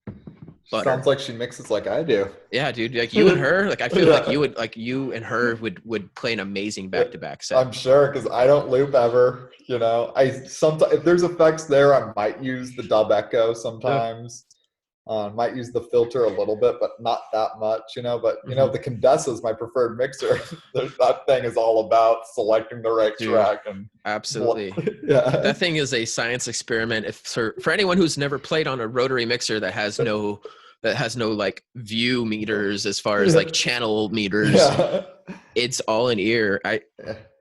butter. Sounds like she mixes like I do. Yeah, dude. Like you and her, like I feel like you and her would play an amazing back-to-back set. I'm sure, because I don't loop ever. You know, I sometimes if there's effects there, I might use the dub echo sometimes. Might use the filter a little bit, but not that much. You know, but you know, the Condessa is my preferred mixer. That thing is all about selecting the right track and absolutely. Yeah, that thing is a science experiment. If for anyone who's never played on a rotary mixer that has no like view meters as far as like channel meters, it's all in ear.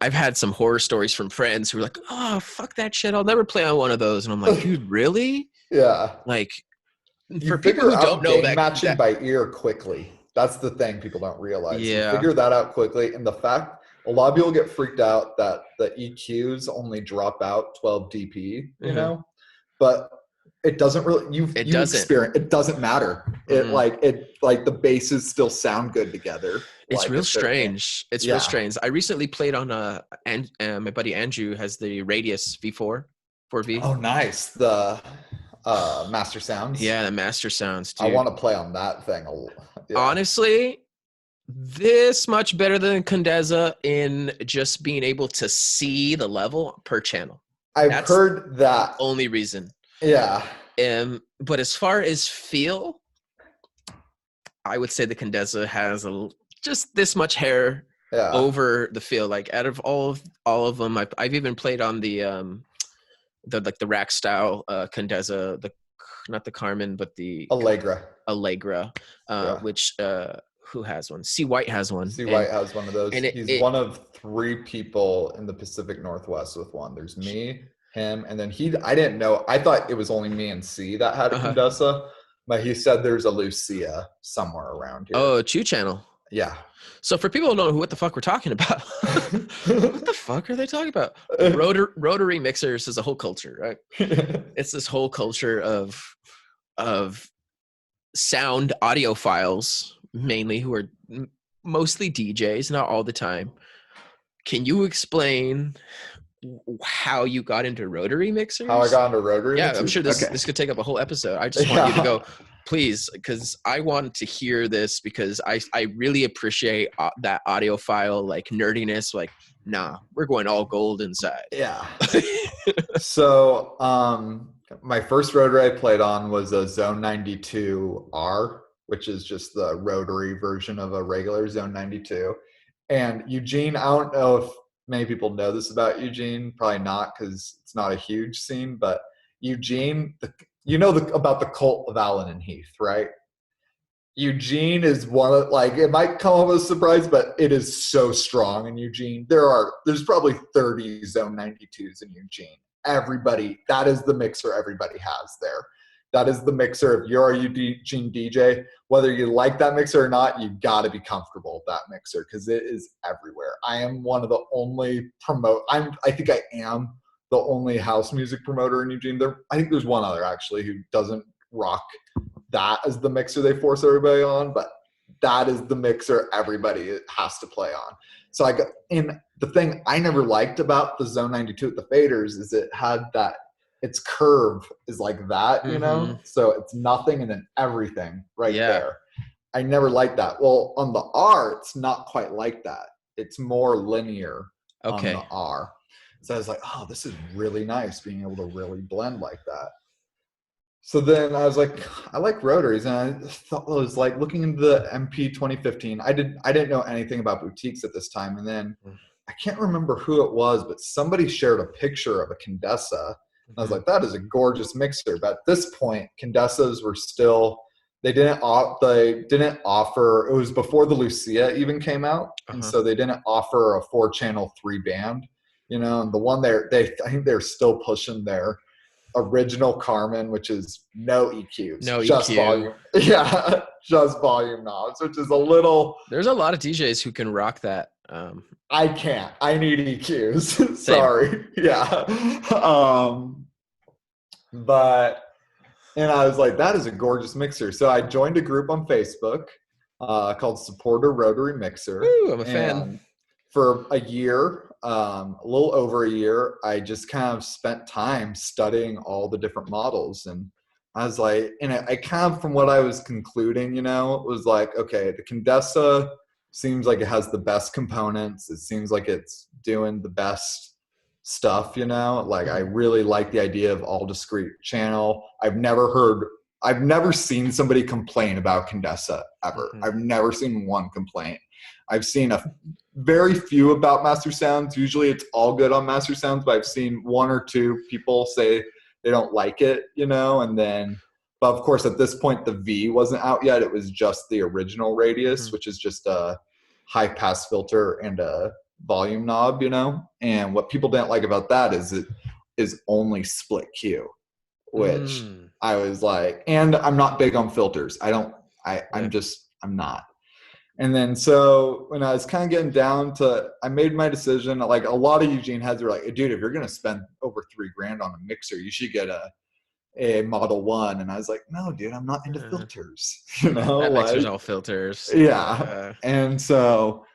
I've had some horror stories from friends who are like, oh fuck that shit, I'll never play on one of those. And I'm like, dude, really? Yeah. Like you for people who don't know that matching by ear quickly. That's the thing people don't realize. Yeah. You figure that out quickly. And the fact a lot of people get freaked out that the EQs only drop out 12 dB, you know, but it doesn't really, it doesn't matter. It like the basses still sound good together. It's like real strange. It's real strange. I recently played on my buddy Andrew has the Radius V4 4V. Oh, nice. The Master Sounds. Yeah, the Master Sounds, dude. I want to play on that thing. Honestly, this much better than Condessa in just being able to see the level per channel. That's heard that. The only reason. Yeah. But as far as feel, I would say the Condessa has just this much hair over the feel. Like out of all of them, I've even played on the rack style Condessa, not the Carmen, but the Allegra, which who has one? C White has one. C White has one of those. And he's one of 3 people in the Pacific Northwest with one. There's me, him, and then I didn't know. I thought it was only me and C that had a Condessa, but he said there's a Lucia somewhere around here. Oh, 2 channel. Yeah. So for people who don't know what the fuck we're talking about, what the fuck are they talking about? Rotary mixers is a whole culture, right? It's this whole culture of sound audiophiles, mainly, who are mostly DJs, not all the time. Can you explain how you got into rotary mixers? How I got into rotary mixers? Yeah, I'm sure this could take up a whole episode. I just want you to go, please, because I want to hear this, because I really appreciate that audiophile like nerdiness. Like, nah, we're going all gold inside. Yeah. So my first rotary I played on was a Zone 92R, which is just the rotary version of a regular Zone 92. And Eugene, I don't know if many people know this about Eugene, probably not, because it's not a huge scene, but Eugene, about the cult of Allen and Heath, right? Eugene is one of, like, it might come up as a surprise, but it is so strong in Eugene. There's probably 30 Zone 92s in Eugene. Everybody, that is the mixer everybody has there. That is the mixer. If you're a Eugene DJ, whether you like that mixer or not, you got to be comfortable with that mixer, because it is everywhere. I am one of the only I think I am the only house music promoter in Eugene. I think there's one other actually who doesn't rock that as the mixer they force everybody on, but that is the mixer everybody has to play on. So the thing I never liked about the Zone 92 at the faders is it had that, its curve is like that, you know? So it's nothing and then everything there. I never liked that. Well, on the R, it's not quite like that. It's more linear on the R. So I was like, oh, this is really nice being able to really blend like that. So then I was like, I like rotaries, and I thought I was like looking into the MP 2015. I didn't know anything about boutiques at this time, and then I can't remember who it was, but somebody shared a picture of a Condessa. I was like, that is a gorgeous mixer. But at this point, Condessas were still, they didn't offer, it was before the Lucia even came out. And so they didn't offer a 4-channel 3-band, you know, and the one I think they're still pushing their original Carmen, which is no EQs, No just EQ. volume. Yeah, just volume knobs, which is a little. There's a lot of DJs who can rock that. I can't. I need EQs. Sorry. Yeah. But and I was like, that is a gorgeous mixer. So I joined a group on Facebook called Supporter Rotary Mixer. Ooh, I'm a fan. For a year, a little over a year, I just kind of spent time studying all the different models. And I was like, and I kind of, from what I was concluding, you know, it was like, okay, the Condessa seems like it has the best components. It seems like it's doing the best stuff, you know, like I really like the idea of all discrete channel. I've never seen somebody complain about Condessa ever. I've never seen one complaint. I've seen a very few about Master Sounds. Usually it's all good on Master Sounds, but I've seen 1 or 2 people say they don't like it, you know, and then, but of course at this point the V wasn't out yet. It was just the original Radius, which is just a high pass filter and a volume knob, you know, and what people didn't like about that is it is only split Q, which I was like, and I'm not big on filters. I'm not. And then so when I was kind of getting down to, I made my decision. Like a lot of Eugene heads were like, dude, if you're going to spend over $3,000 on a mixer, you should get a Model 1. And I was like, no, dude, I'm not into filters. You know, that mixer's all filters. Yeah. And so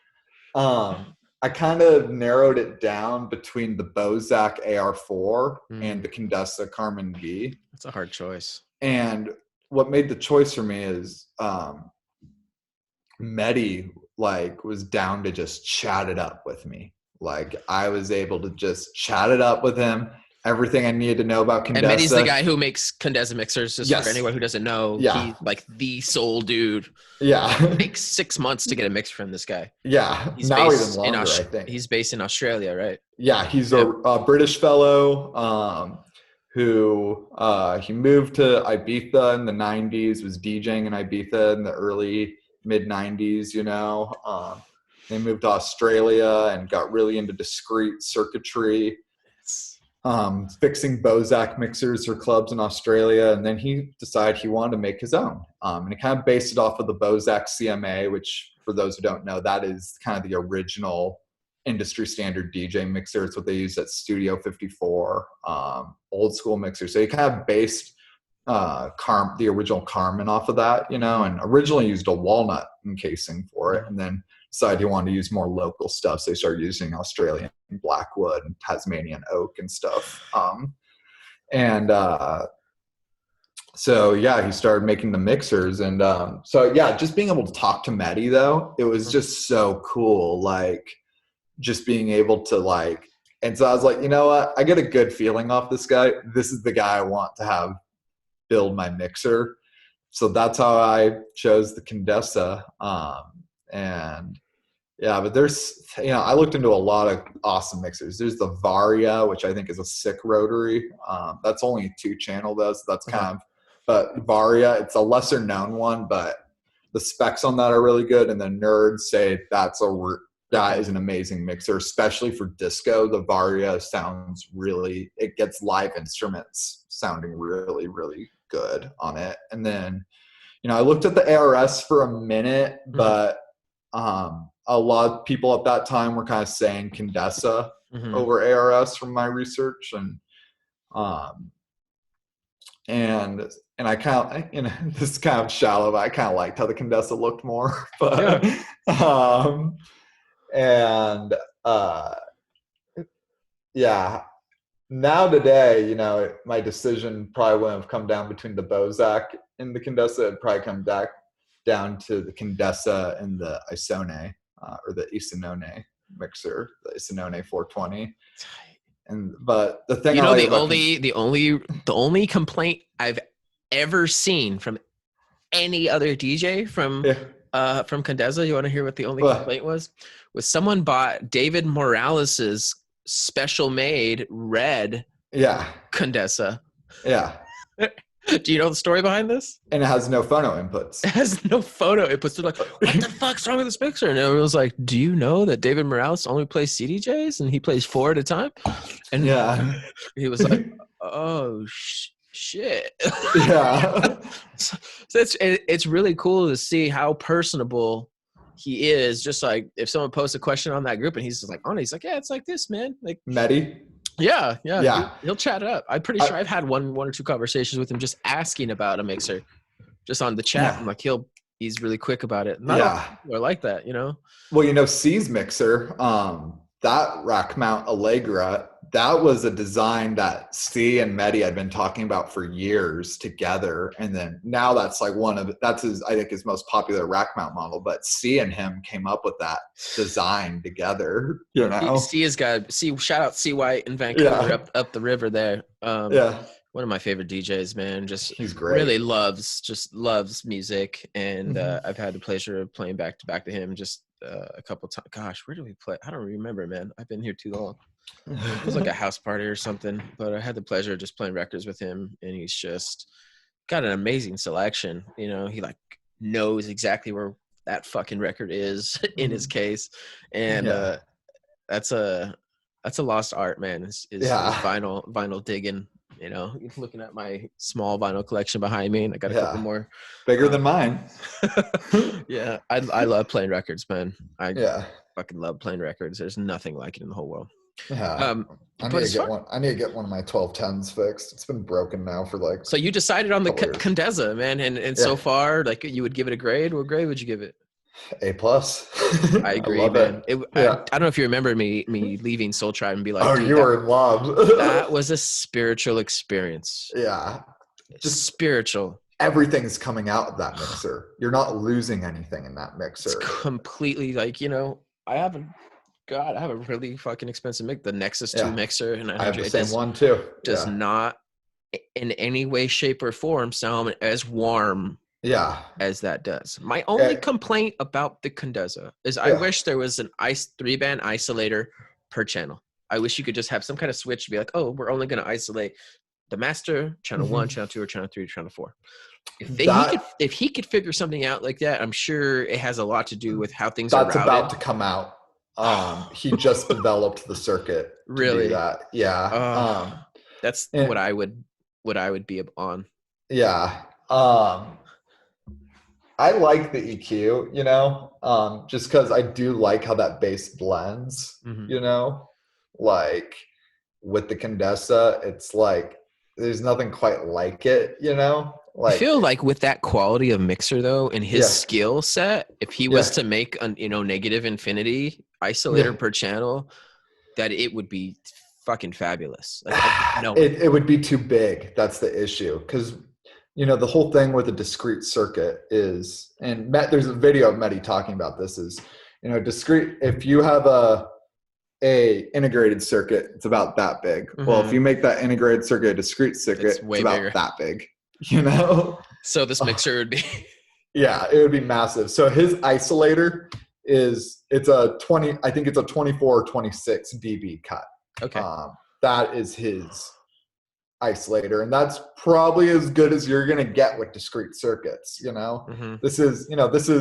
I kind of narrowed it down between the Bozak AR4 and the Condessa Carmen V. That's a hard choice. And what made the choice for me is Mehdi like was down to just chat it up with me. Like I was able to just chat it up with him. Everything I needed to know about Condessa. And Mehdi's the guy who makes Condessa mixers. Just for anyone who doesn't know, he's like the sole dude. Yeah. It takes 6 months to get a mix from this guy. Yeah. He's now based even longer, I think. He's based in Australia, right? Yeah. He's a British fellow who he moved to Ibiza in the 90s, was DJing in Ibiza in the early mid-90s, you know. They moved to Australia and got really into discrete circuitry, fixing Bozak mixers for clubs in Australia. And then he decided he wanted to make his own. And he kind of based it off of the Bozak CMA, which for those who don't know, that is kind of the original industry standard DJ mixer. It's what they used at Studio 54, old school mixer. So he kind of based the original Carmen off of that, you know, and originally used a walnut encasing for it, and then decided he wanted to use more local stuff. So they started using Australian blackwood and Tasmanian oak and stuff. So yeah, he started making the mixers, and so yeah, just being able to talk to Mehdi though, it was just so cool. Like just being able to like, and so I was like, you know what, I get a good feeling off this guy. This is the guy I want to have build my mixer. So that's how I chose the Condessa. And yeah, but there's, you know, I looked into a lot of awesome mixers. There's the Varia, which I think is a sick rotary. That's only 2-channel though, so that's kind of, but Varia, it's a lesser known one, but the specs on that are really good. And the nerds say that is an amazing mixer, especially for disco. The Varia sounds really, it gets live instruments sounding really, really good on it. And then, you know, I looked at the ARS for a minute, but a lot of people at that time were kind of saying Condessa over ARS from my research. And I kind of, you know, this is kind of shallow, but I kind of liked how the Condessa looked more. But yeah, now today, you know, my decision probably wouldn't have come down between the Bozak and the Condessa. It'd probably come back down to the Condessa and the Isone or the Isinone mixer, the Isinone 420. But the thing You I know, like the about only complaint I've ever seen from any other DJ from Condesa, you want to hear what the only complaint was? Was someone bought David Morales's special made red Condesa. Yeah. Do you know the story behind this? And it has no phono inputs. It has no photo inputs. They're like, what the fuck's wrong with this mixer? And everyone was like, do you know that David Morales only plays CDJs and he plays 4 at a time? And he was like, oh, shit. Yeah. So it's really cool to see how personable he is. Just like if someone posts a question on that group and he's just like, he's like, yeah, it's like this, man. Like Medi. Yeah. He'll chat it up. I'm pretty sure I've had one or two conversations with him just asking about a mixer, just on the chat. I'm like, he's really quick about it. Not all people are like that, you know. Well, you know, C's mixer, that rack mount Allegra, that was a design that C and Medi had been talking about for years together. And then now that's like that's I think his most popular rack mount model, but C and him came up with that design together, you know. C has got shout out C White in Vancouver up the river there. One of my favorite DJs, man. He's great. Really loves music. And I've had the pleasure of playing back to back to him just a couple times. Gosh, where did we play? I don't remember, man. I've been here too long. It was like a house party or something, but I had the pleasure of just playing records with him, and he's just got an amazing selection. You know, he like knows exactly where that fucking record is in his case, and that's a lost art, man. Is vinyl digging. You know, looking at my small vinyl collection behind me, and I got a couple more bigger than mine. Yeah, I love playing records, man. I fucking love playing records. There's nothing like it in the whole world. I need to get one of my 1210s fixed. It's been broken now for like. So you decided on the Condesa, man, and so far, like, you would give it a grade. What grade would you give it? A+. I agree, man. I don't know if you remember me leaving Soul Tribe and be like, oh, you were in love. That was a spiritual experience. Yeah, just spiritual. Everything's coming out of that mixer. You're not losing anything in that mixer. It's completely like, you know, I have a really fucking expensive mix, the Nexus 2 mixer, and I have the same one too. Does not in any way, shape, or form sound as warm as that does. My only complaint about the Condesa is I wish there was an 3-band isolator per channel. I wish you could just have some kind of switch to be like, oh, we're only going to isolate the master, channel 1, channel 2, or channel 3, channel 4. If he could figure something out like that, I'm sure it has a lot to do with how things are routed. That's about to come out. He just developed the circuit. Really? To do that. Yeah. That's what I would be on. Yeah. I like the EQ, you know, just because I do like how that bass blends, you know, like with the Condesa, it's like there's nothing quite like it, you know. Like, I feel like with that quality of mixer though, and his skill set, if he was to make a negative infinity isolator per channel, that it would be fucking fabulous. Like, it would be too big. That's the issue, because you know the whole thing with a discrete circuit is, and there's a video of Medi talking about this, is, you know, discrete. If you have a integrated circuit, it's about that big. Well, if you make that integrated circuit a discrete circuit, it's about bigger. That big. You know, so this mixer would be it would be massive. So his isolator it's a 20, I think it's a 24 or 26 dB cut. Okay. That is his isolator, and that's probably as good as you're going to get with discrete circuits, you know. This is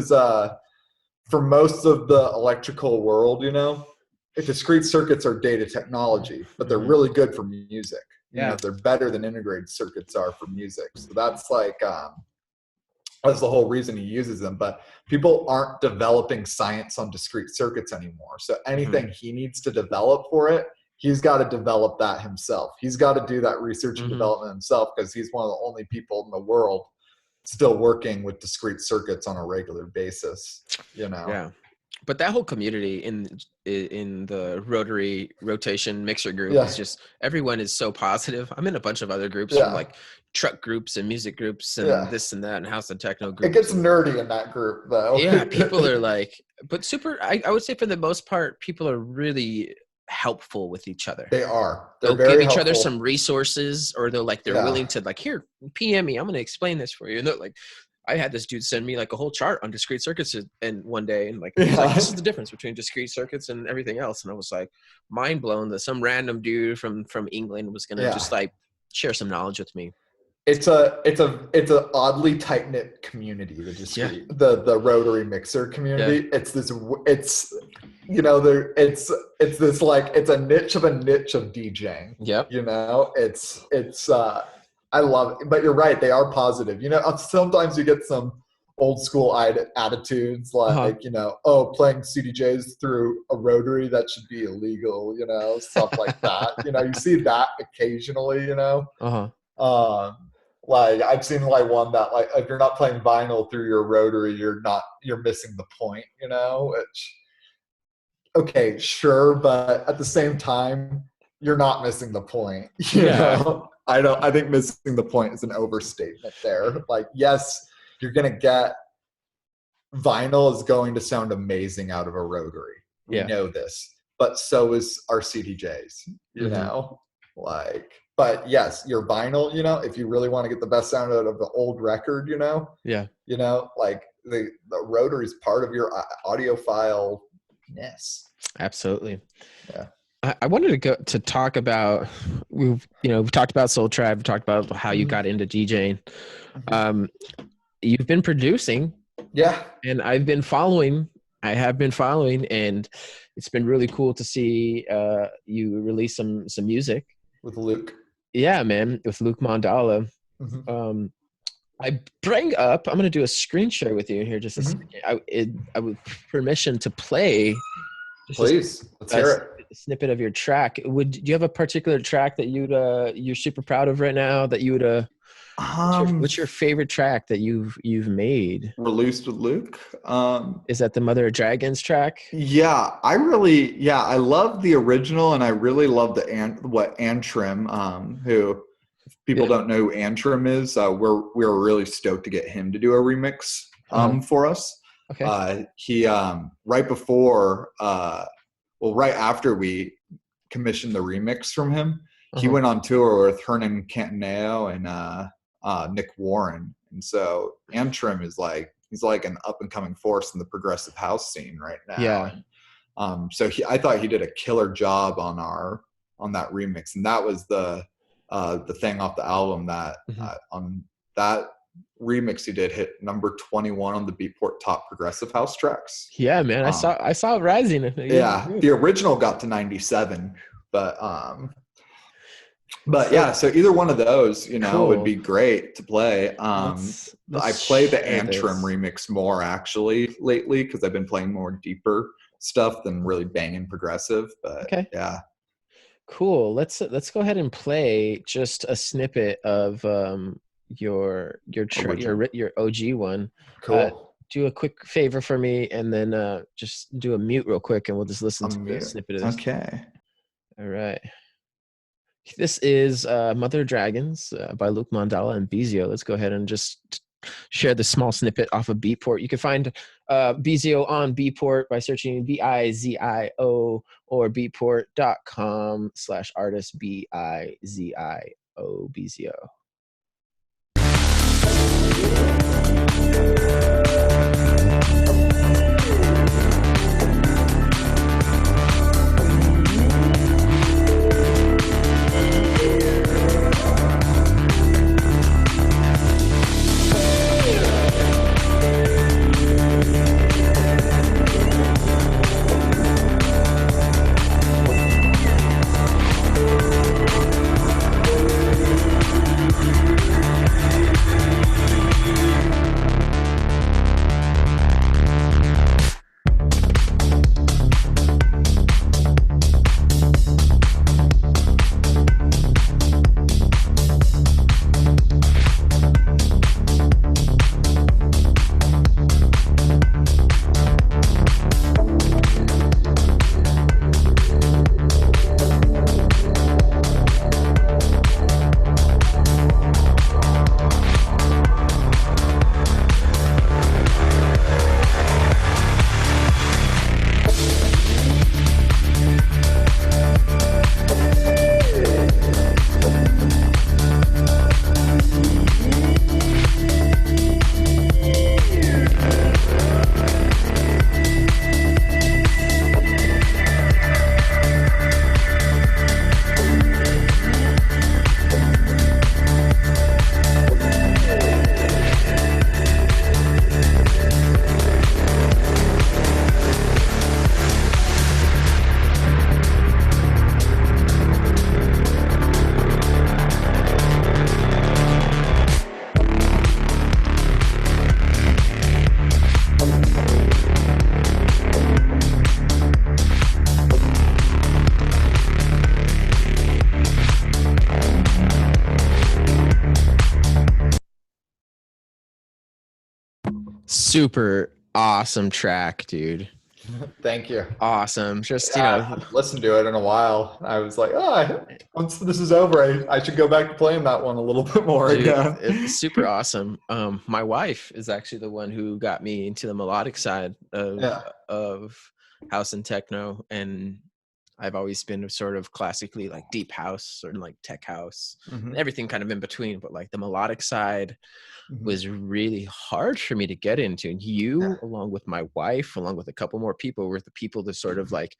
for most of the electrical world, you know, discrete circuits are data technology, but they're really good for music. You know, they're better than integrated circuits are for music. So that's like that's the whole reason he uses them. But people aren't developing science on discrete circuits anymore. So anything he needs to develop for it, he's got to develop that himself. He's got to do that research and development himself, because he's one of the only people in the world still working with discrete circuits on a regular basis, you know. Yeah. But that whole community in the rotary rotation mixer group is just, everyone is so positive. I'm in a bunch of other groups, from like truck groups and music groups and this and that, and house and techno groups. It gets nerdy in that group though. Yeah, people are like, but I would say for the most part, people are really helpful with each other. They are. They'll very give each helpful. other some resources, or they're Yeah. willing to like, here, PM me. I'm going to explain this for you. And they're like, I had this dude send me like a whole chart on discrete circuits and one day, and like, he's like, this is the difference between discrete circuits and everything else. And I was like, mind blown that some random dude from England was going to just like share some knowledge with me. It's a oddly tight knit community. The discrete, the rotary mixer community. Yeah. It's this like, it's a niche of DJing. Yep. You know, I love it, but you're right. They are positive. You know, sometimes you get some old school attitudes like, you know, playing CDJs through a rotary, that should be illegal, you know, stuff like that. You know, you see that occasionally, you know. Like I've seen like one that like, if you're not playing vinyl through your rotary, you're missing the point, you know, which, okay, sure. But at the same time, you're not missing the point. You know? I think missing the point is an overstatement there. Like, yes, you're going to get vinyl is going to sound amazing out of a rotary. We know this, but so is our CDJs, you know, like, but yes, your vinyl, you know, if you really want to get the best sound out of the old record, you know, you know, like the rotary is part of your audiophile-ness. Absolutely. Yeah. I wanted to talk about, we've talked about Soul Tribe, we talked about how you got into DJing. You've been producing. Yeah. And I have been following, and it's been really cool to see you release some music. With Luke. Yeah, man, with Luke Mandala. I bring up, I'm going to do a screen share with you here just a second. I would permission to play. Please, let's hear it. A snippet of your track. Do you have a particular track that you're super proud of right now that you would what's your favorite track that you've made? Released with Luke. Is that the Mother of Dragons track? Yeah, I love the original, and I really love what Antrim, who, if people don't know who Antrim is, we're really stoked to get him to do a remix for us. Okay. He right after we commissioned the remix from him, he went on tour with Hernan Cantaneo and Nick Warren, and so Antrim is like, he's like an up and coming force in the progressive house scene right now. Yeah. And, so I thought he did a killer job on that remix, and that was the thing off the album that on that remix he did hit number 21 on the Beatport top progressive house tracks. Yeah, man, I saw it rising. Yeah, the original got to 97, but yeah, so either one of those, you know, would be great to play. Let's I play the Antrim remix more actually lately because I've been playing more deeper stuff than really banging progressive. But yeah, cool. Let's go ahead and play just a snippet of your OG one. Cool. Do a quick favor for me, and then just do a mute real quick, and we'll just listen to the snippet of this. Okay. All right. This is Mother Dragons by Luke Mandala and Bizio. Let's go ahead and just share the small snippet off of Beatport. You can find Bizio on Beatport by searching Bizio or beatport.com/artist Bizio Bizio. super awesome track, dude. Thank you. Awesome. Just, I haven't listened to it in a while. I was like, once this is over, I should go back to playing that one a little bit more dude, again. it's super awesome. My wife is actually the one who got me into the melodic side of house and techno, and I've always been sort of classically like deep house or like tech house, and everything kind of in between. But like the melodic side was really hard for me to get into. And you, along with my wife, along with a couple more people, were the people to sort of like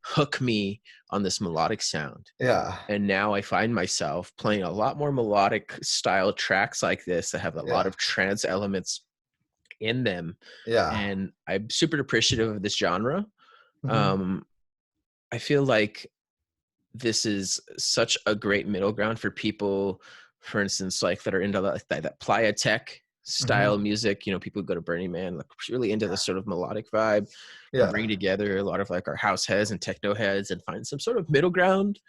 hook me on this melodic sound. Yeah. And now I find myself playing a lot more melodic style tracks like this that have a lot of trance elements in them. Yeah. And I'm super appreciative of this genre. I feel like this is such a great middle ground for people, for instance, like that are into that playa tech style music. You know, people go to Burning Man, like really into this sort of melodic vibe, and bring together a lot of like our house heads and techno heads and find some sort of middle ground.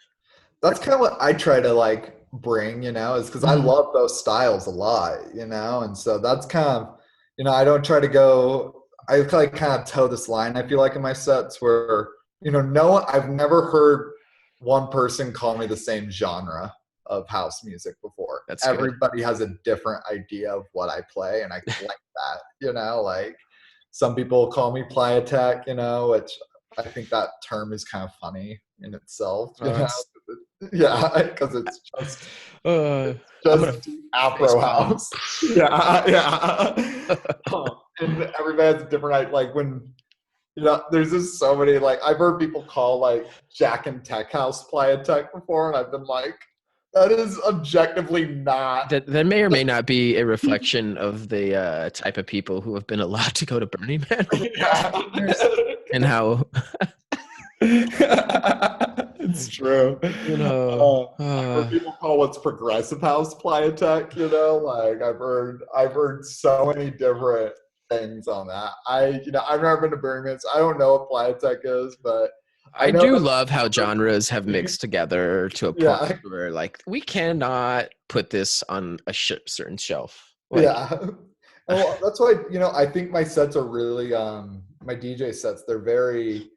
That's kind of what I try to like bring, is because I love those styles a lot, and so that's kind of, I don't try to go, I like kind of toe this line, I feel like, in my sets where, I've never heard one person call me the same genre of house music before. That's Everybody good. has a different idea of what I play, and I like that, like some people call me playa tech, which I think that term is kind of funny in itself. Yeah, because it's just Afro house. Yeah. And everybody has a different, like when, there's just so many, like I've heard people call like Jack and Tech House playa tech before, and I've been like, that is objectively not. That may or may not be a reflection of the type of people who have been allowed to go to Burning Man and how. It's true. People call what's progressive house playa tech. Like I've heard so many different things on that. I've never been to Burning Man, so I don't know what playa tech is, but I do love how genres have mixed together to a point where like we cannot put this on a certain shelf. Well, that's why I think my sets are really my DJ sets, they're very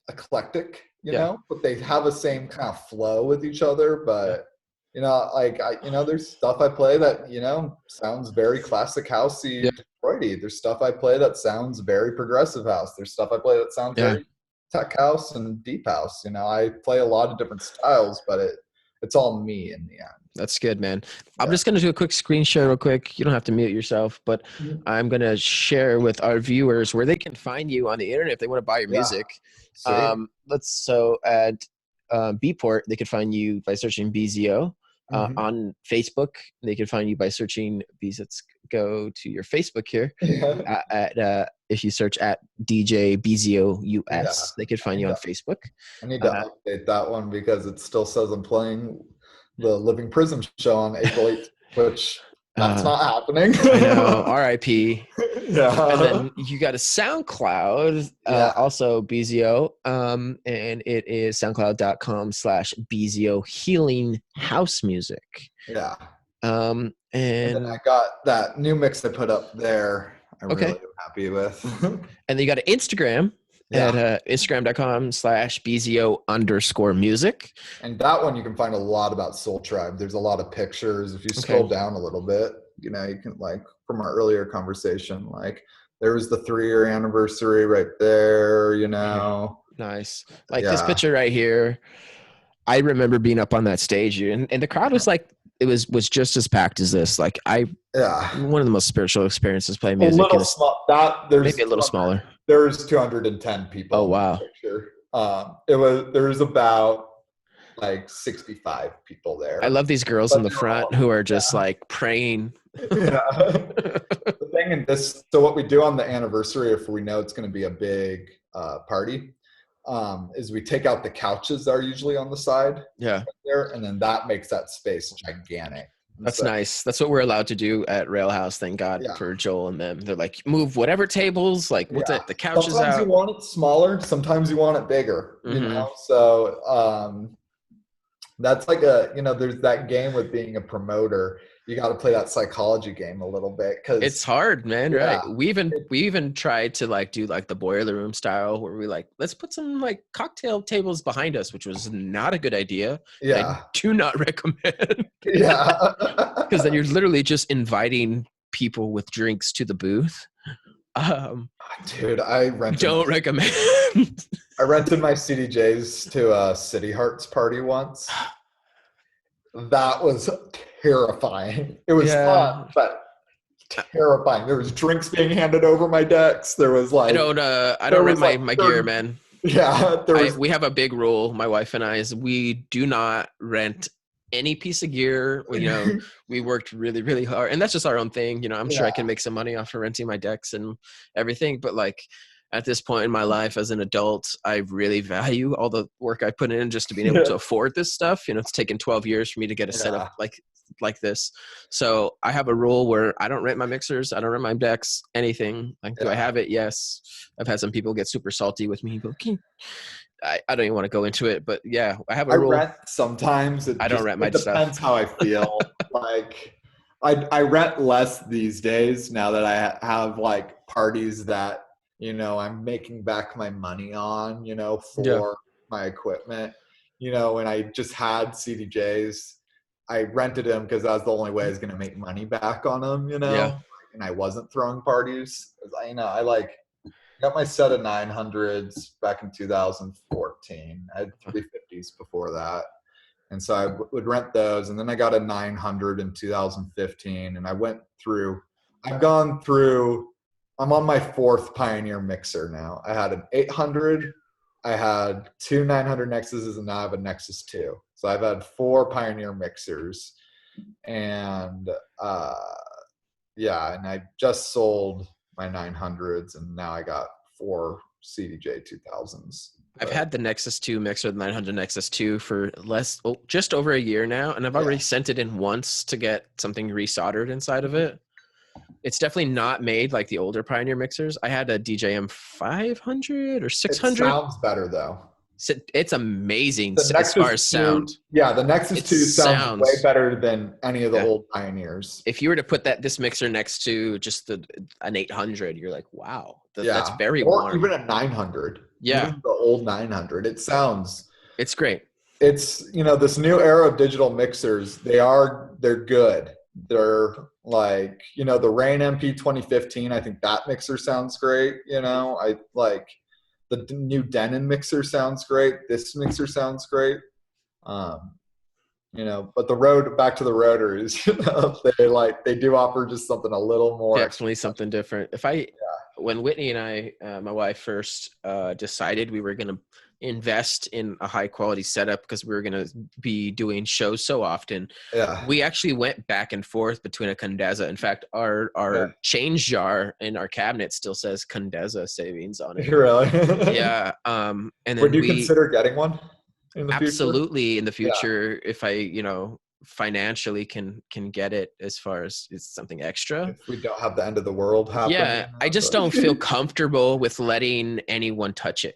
eclectic, but they have the same kind of flow with each other. But there's stuff I play that sounds very classic housey, Detroity. There's stuff I play that sounds very progressive house. There's stuff I play that sounds very tech house and deep house. I play a lot of different styles, but it's all me in the end. That's good, man. I'm just going to do a quick screen share real quick. You don't have to mute yourself, but I'm going to share with our viewers where they can find you on the internet if they want to buy your music. So at Beatport, they could find you by searching Bizio. On Facebook, they can find you by searching Let's go to your Facebook here. If you search at DJ Bizio US, they could find you on Facebook. I need to update that one because it still says I'm playing the Living Prism show on April 8th, which that's not happening. I know, RIP. And then you got a SoundCloud, also Bizio, and it is soundcloud.com/Bizio Healing House Music. And then I got that new mix I put up there. I'm really happy with. And then you got an Instagram at Instagram.com/Bizio_music. And that one you can find a lot about Soul Tribe. There's a lot of pictures. If you scroll down a little bit, you can, like, from our earlier conversation, like there was the 3-year anniversary right there, Nice. Like this picture right here. I remember being up on that stage, and the crowd was like, it was just as packed as this. Like one of the most spiritual experiences playing music. Maybe a little smaller. There's 210 people. Oh wow! There was about like 65 people there. I love these girls in the front who are just like praying. The thing in this, so what we do on the anniversary, if we know it's going to be a big party, is we take out the couches that are usually on the side there, and then that makes that space gigantic. That's nice. That's what we're allowed to do at Rail House. Thank God for Joel and them. They're like, move whatever tables, like we'll take the couches sometimes out. You want it smaller, sometimes you want it bigger, So That's like there's that game with being a promoter. You got to play that psychology game a little bit It's because, hard, man. yeah, Right? We even tried to like do like the boiler room style, where we like let's put some like cocktail tables behind us, which was not a good idea, and I yeah, do not recommend, because then yeah. you're literally just inviting people with drinks to the booth. Um, Dude, don't recommend. I rented my CDJs to a City Hearts party once. That was terrifying. It was fun, Yeah, but terrifying. There was drinks being handed over my decks. There was like I don't there rent was like my gear, 30, man. yeah, there was We have a big rule, my wife and I, is we do not rent any piece of gear. We worked really, really hard, and that's just our own thing. I'm sure I yeah, can make some money off of renting my decks and everything, but like at this point in my life as an adult, I really value all the work I put in just to being able yeah, to afford this stuff. It's taken 12 years for me to get a setup yeah, like this. So I have a rule where I don't rent my mixers, I don't rent my decks, anything. Like, do I yeah. have it? Yes. I've had some people get super salty with me, but I don't even want to go into it, but yeah, I have a I rule. rent sometimes. I don't rent my It stuff. depends how I feel. Like I rent less these days now that I have like parties that I'm making back my money on, Yeah. for my equipment. When I just had CDJs, I rented them because that was the only way I was going to make money back on them, Yeah. and I wasn't throwing parties. I like got my set of 900s back in 2014. I had 350s before that. And so I would rent those. And then I got a 900 in 2015. And I've gone through, I'm on my fourth Pioneer mixer now. I had an 800, I had two 900 Nexuses, and now I have a Nexus 2. So I've had four Pioneer mixers. And yeah, and I just sold my 900s, and now I got four CDJ 2000s. I've But had the Nexus 2 mixer, the 900 Nexus 2 for just over a year now, and I've already yeah, sent it in once to get something resoldered inside of it. It's definitely not made like the older Pioneer mixers. I had a DJM 500 or it 600. sounds better though. It's amazing The as far Nexus as 2, sound. yeah, the Nexus It 2 sounds way sounds, better than any of the yeah. old Pioneers. If you were to put this mixer next to just an 800, you're like, wow, that's Yeah, very or warm. even a 900, Yeah, even the old 900. it's great. It's this new era of digital mixers. They're good. They're like the Rain MP 2015. I think that mixer sounds great. I like the new Denon mixer sounds great. This mixer sounds great. Um, but back to the rotors. They do offer just something a little more extra. Definitely something different. When Whitney and I, my wife, first decided we were going to invest in a high quality setup because we were going to be doing shows so often, Yeah, we actually went back and forth between a Condesa. In fact, our yeah. change jar in our cabinet still says Condesa savings on it. Really. Yeah. And Would then you we consider getting one in the future? absolutely in the Yeah, future, if I, financially can get it, as far as it's something extra. if we don't have the end of the world happen. Yeah, I just don't feel comfortable with letting anyone touch it.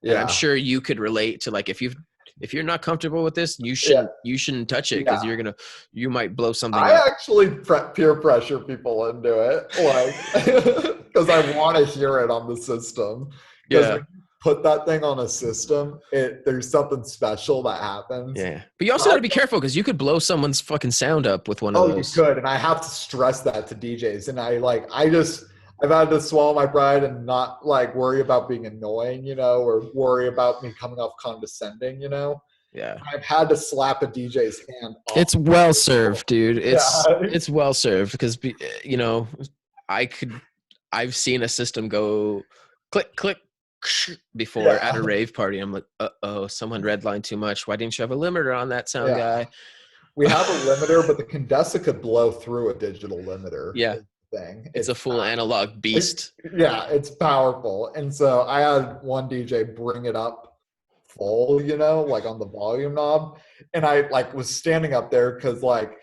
And I'm Yeah, sure you could relate to, like, if you're not comfortable with this, yeah, you shouldn't touch it, because yeah. you might blow something I up. actually peer pressure people into it, like, because I want to hear it on the system. Because Yeah. when you put that thing on a system, there's something special that happens. Yeah. But you also got to be careful, because you could blow someone's fucking sound up with one of Oh, you those. could, and I have to stress that to DJs, and I've had to swallow my pride and not like worry about being annoying, or worry about me coming off condescending. Yeah. I've had to slap a DJ's hand off. It's well served, dude. Yeah, It's well served, because I could I've seen a system go click click before at a yeah, rave party. I'm like, uh-oh, someone redlined too much. Why didn't you have a limiter on that sound yeah. guy? We have a limiter, but the Condesa could blow through a digital limiter. Yeah. Is the thing. It's a full analog beast. Yeah, it's powerful. And so I had one DJ bring it up full, like on the volume knob. And I like was standing up there because like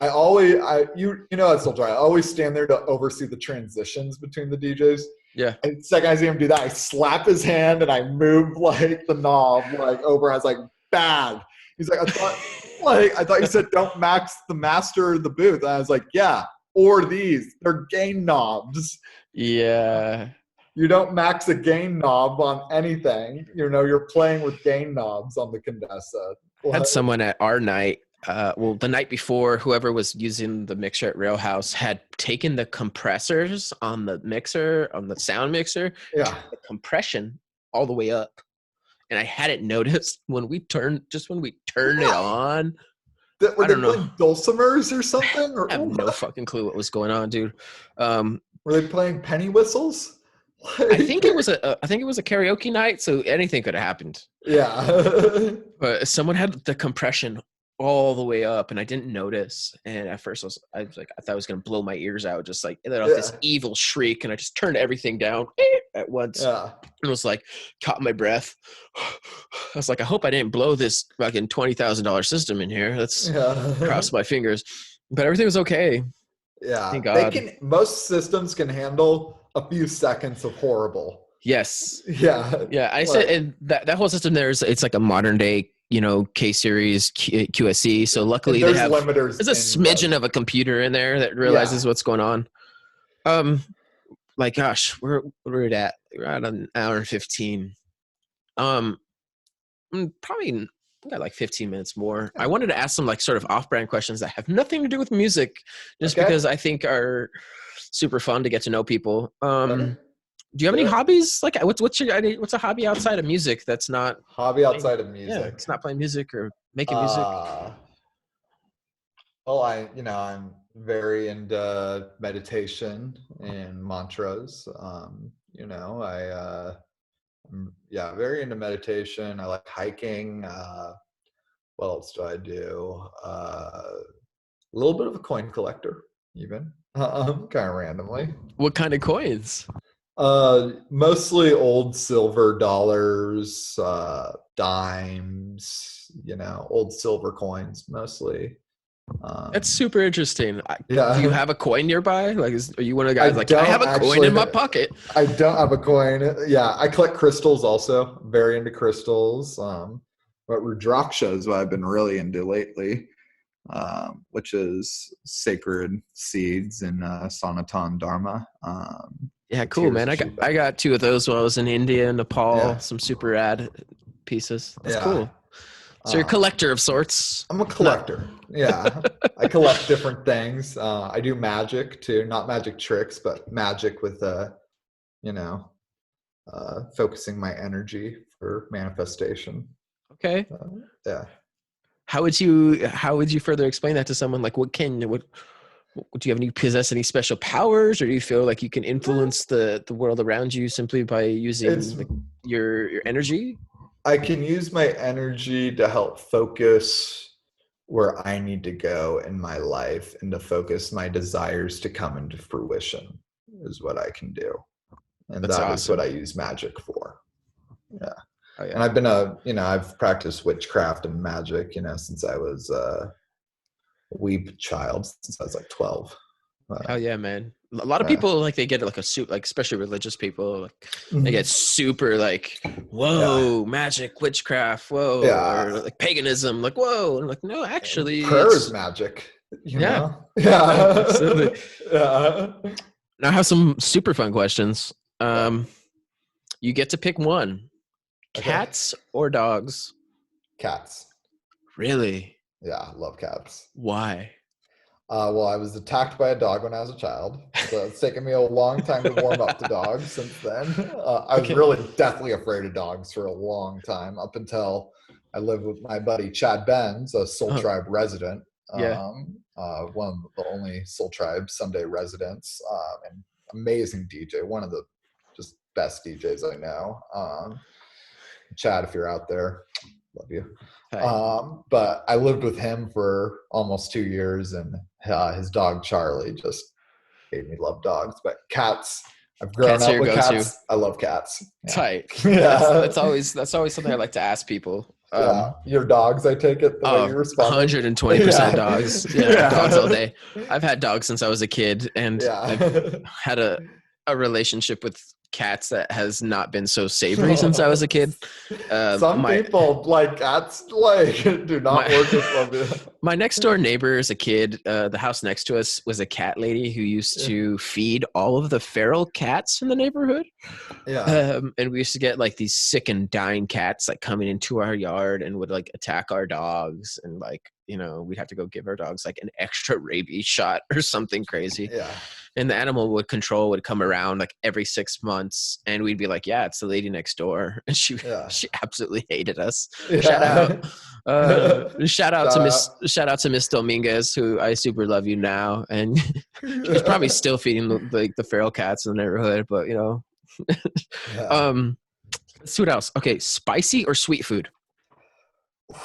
I always I still try. I always stand there to oversee the transitions between the DJs. Yeah. And the second I see him do that, I slap his hand and I move like the knob like over. I was like, bad. He's like, I thought you said don't max the master of the booth. And I was like, yeah, or these. They're gain knobs. Yeah. You don't max a gain knob on anything. You're playing with gain knobs on the Condessa. Had someone at our night, the night before, whoever was using the mixer at Rail House had taken the compressors on the mixer, on the sound mixer, Yeah, the compression all the way up. And I hadn't noticed when we turned it on. Were they playing dulcimers or something? I have no fucking clue what was going on, dude. Were they playing penny whistles? I think it was a karaoke night, so anything could have happened. Yeah. But someone had the compression all the way up, and I didn't notice. And at first, I was like, I thought I was gonna blow my ears out, just like, and then this evil shriek, and I just turned everything down at once. Yeah. And was like, caught my breath. I was like, I hope I didn't blow this fucking $20,000 system in here. Let's cross my fingers. But everything was okay. Yeah. Thank God. Most systems can handle a few seconds of horrible. Yes. Yeah. Yeah. I said, and that whole system there it's like a modern day, K series QSC. So luckily they have limiters. There's a smidgen of a computer in there that realizes what's going on. Like, gosh, we're at an hour and 15. Probably we got like 15 minutes more. I wanted to ask some like sort of off-brand questions that have nothing to do with music, just because I think are super fun to get to know people. Do you have any hobbies? Like, what's a hobby outside of music that's not outside of music? Yeah, it's not playing music or making music. Well, I'm very into meditation and mantras. I'm very into meditation. I like hiking. What else do I do? A little bit of a coin collector, even kind of randomly. What kind of coins? Mostly old silver dollars, dimes. Old silver coins mostly. That's super interesting. Do Yeah. you have a coin nearby? Like, are you one of the guys I have a coin in my pocket? I don't have a coin. Yeah, I collect crystals also. Very into crystals. But Rudraksha is what I've been really into lately, which is sacred seeds in Sanatana Dharma. Yeah, cool, man. I got 2 of those while I was in India and Nepal. Yeah. Some super rad pieces. That's cool. So you're a collector of sorts. I'm a collector. Yeah. I collect different things. I do magic too. Not magic tricks, but magic with, focusing my energy for manifestation. Okay. Yeah. How would you further explain that to someone? Like, do you possess any special powers, or do you feel like you can influence the world around you simply by using your energy? I can use my energy to help focus where I need to go in my life and to focus my desires to come into fruition is what I can do. And that's awesome. Is what I use magic for. Yeah. Oh, yeah. And I've been I've practiced witchcraft and magic, since I was a wee child, since I was like 12. Oh yeah, man. A lot of people they get like a suit, like especially religious people, they get super like, whoa, magic, witchcraft, whoa, or like paganism, like whoa, and like no, actually, prayer is magic. You know? Absolutely. Yeah. Now I have some super fun questions. You get to pick one: cats or dogs? Cats. Really? Yeah, I love cats. Why? Well, I was attacked by a dog when I was a child, so it's taken me a long time to warm up to dogs since then. I was really deathly afraid of dogs for a long time, up until I lived with my buddy Chad Benz, a Soul Tribe resident, one of the only Soul Tribe Sunday residents, and amazing DJ, one of the just best DJs I know. Chad, if you're out there, love you. But I lived with him for almost 2 years, and his dog Charlie just made me love dogs. But cats, I've grown up with cats. I love cats. Yeah. Tight. Yeah. That's always something I like to ask people. Your dogs, I take it the way you respond. 120% dogs. Yeah, dogs all day. I've had dogs since I was a kid, and I've had a relationship with cats that has not been so savory since I was a kid. Some people like cats like do not work with them. My next door neighbor is a kid. The house next to us was a cat lady who used to feed all of the feral cats in the neighborhood. Yeah. And we used to get like these sick and dying cats like coming into our yard and would like attack our dogs, and like, you know, we'd have to go give our dogs like an extra rabies shot or something crazy. Yeah. And the animal control would come around like every 6 months, and we'd be like, yeah, it's the lady next door. And she absolutely hated us. Yeah. Shout out to Miss Dominguez, who I super love you now. And she's probably still feeding the feral cats in the neighborhood, but you know. Yeah. Let's see what else. Okay, spicy or sweet food? You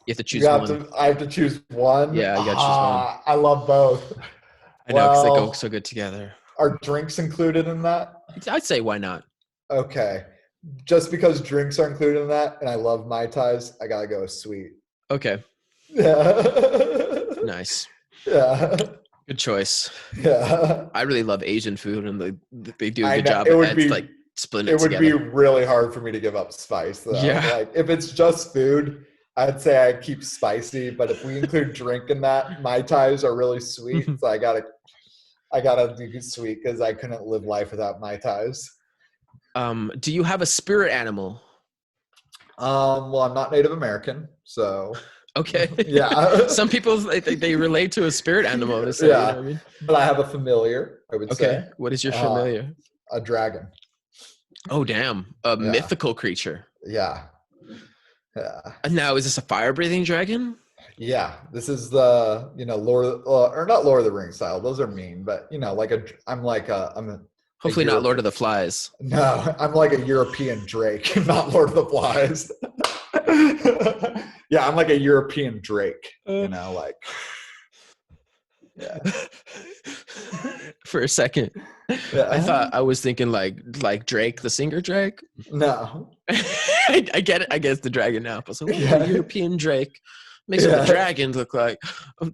have to choose one. I have to choose one. Yeah, you gotta choose one. I love both. I know, because they go so good together. Are drinks included in that? I'd say why not? Okay. Just because drinks are included in that, and I love Mai Tais, I gotta go with sweet. Okay. Yeah. Nice. Yeah. Good choice. Yeah. I really love Asian food, and they do a good job at like splitting it together. It would be really hard for me to give up spice, though. Yeah. Like, if it's just food, I'd say I keep spicy, but if we include drink in that, Mai Tais are really sweet, so I gotta do sweet because I couldn't live life without Mai Tais. Do you have a spirit animal? Well, I'm not Native American, so okay. Yeah. Some people they relate to a spirit animal. They say, yeah, you know what I mean? But I have a familiar. I would say. Okay. What is your familiar? A dragon. Oh damn! Mythical creature. Yeah. Yeah. Now, is this a fire-breathing dragon? Yeah, this is the or not Lord of the Rings style. Those are mean, but I'm hopefully not Lord of the Flies. No, I'm like a European Drake, not Lord of the Flies. Yeah, I'm like a European Drake. Yeah. For a second, I was thinking like Drake, the singer Drake. No, I get it. I guess the dragon now. So the European Drake makes what the dragons look like. I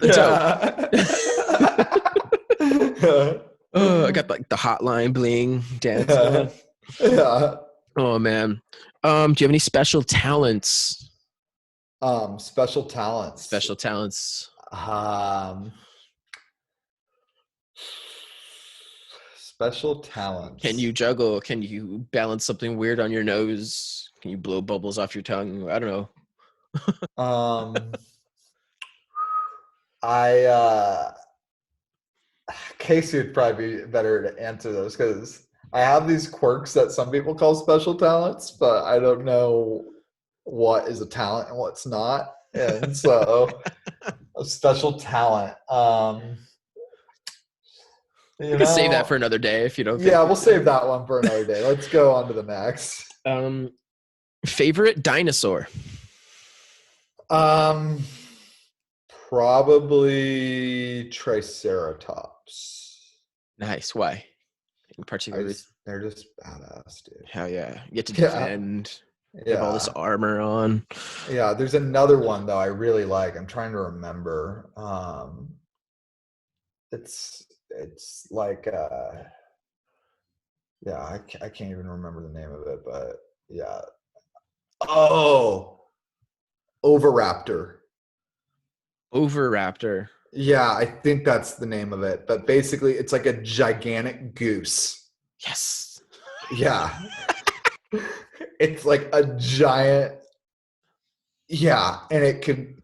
got like the hotline bling dance. Yeah. Oh man. Do you have any special talents? Special talents. Special talents. Special talents. Can you juggle? Can you balance something weird on your nose? Can you blow bubbles off your tongue? I don't know. Casey would probably be better to answer those because I have these quirks that some people call special talents, but I don't know what is a talent and what's not. And so a special talent. You can save that for another day if you don't. Yeah, we'll save that one for another day. Let's go on to the next. Favorite dinosaur? Probably Triceratops. Nice. Why? In particular, they're just badass, dude. Hell yeah! You get to defend. Yeah. Have all this armor on. Yeah, there's another one though I really like. I'm trying to remember. It's like I can't even remember the name of it, but yeah. Oh, Oviraptor. Oviraptor. Yeah, I think that's the name of it. But basically, it's like a gigantic goose. Yes. Yeah. It's like a giant. Yeah, and it could,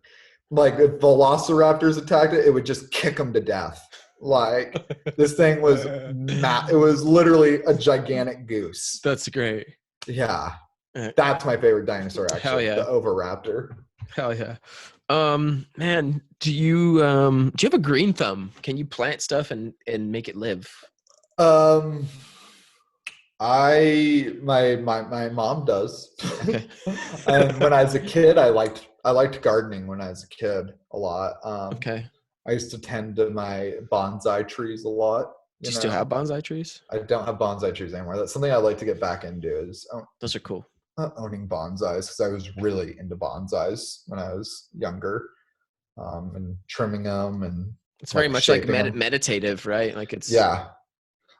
like, if velociraptors attacked it, it would just kick them to death. Like, this thing was it was literally a gigantic goose. That's great. Yeah. That's my favorite dinosaur, actually. Hell yeah. The Oviraptor. Hell yeah. Man, do you have a green thumb? Can you plant stuff and make it live? My mom does. Okay. And when I was a kid, I liked gardening when I was a kid a lot. Okay. I used to tend to my bonsai trees a lot. Do you still have bonsai trees? I don't have bonsai trees anymore. That's something I'd like to get back into, is Those are cool. Owning bonsais, because I was really into bonsais when I was younger, and trimming them, and it's very much like meditative, right? Like it's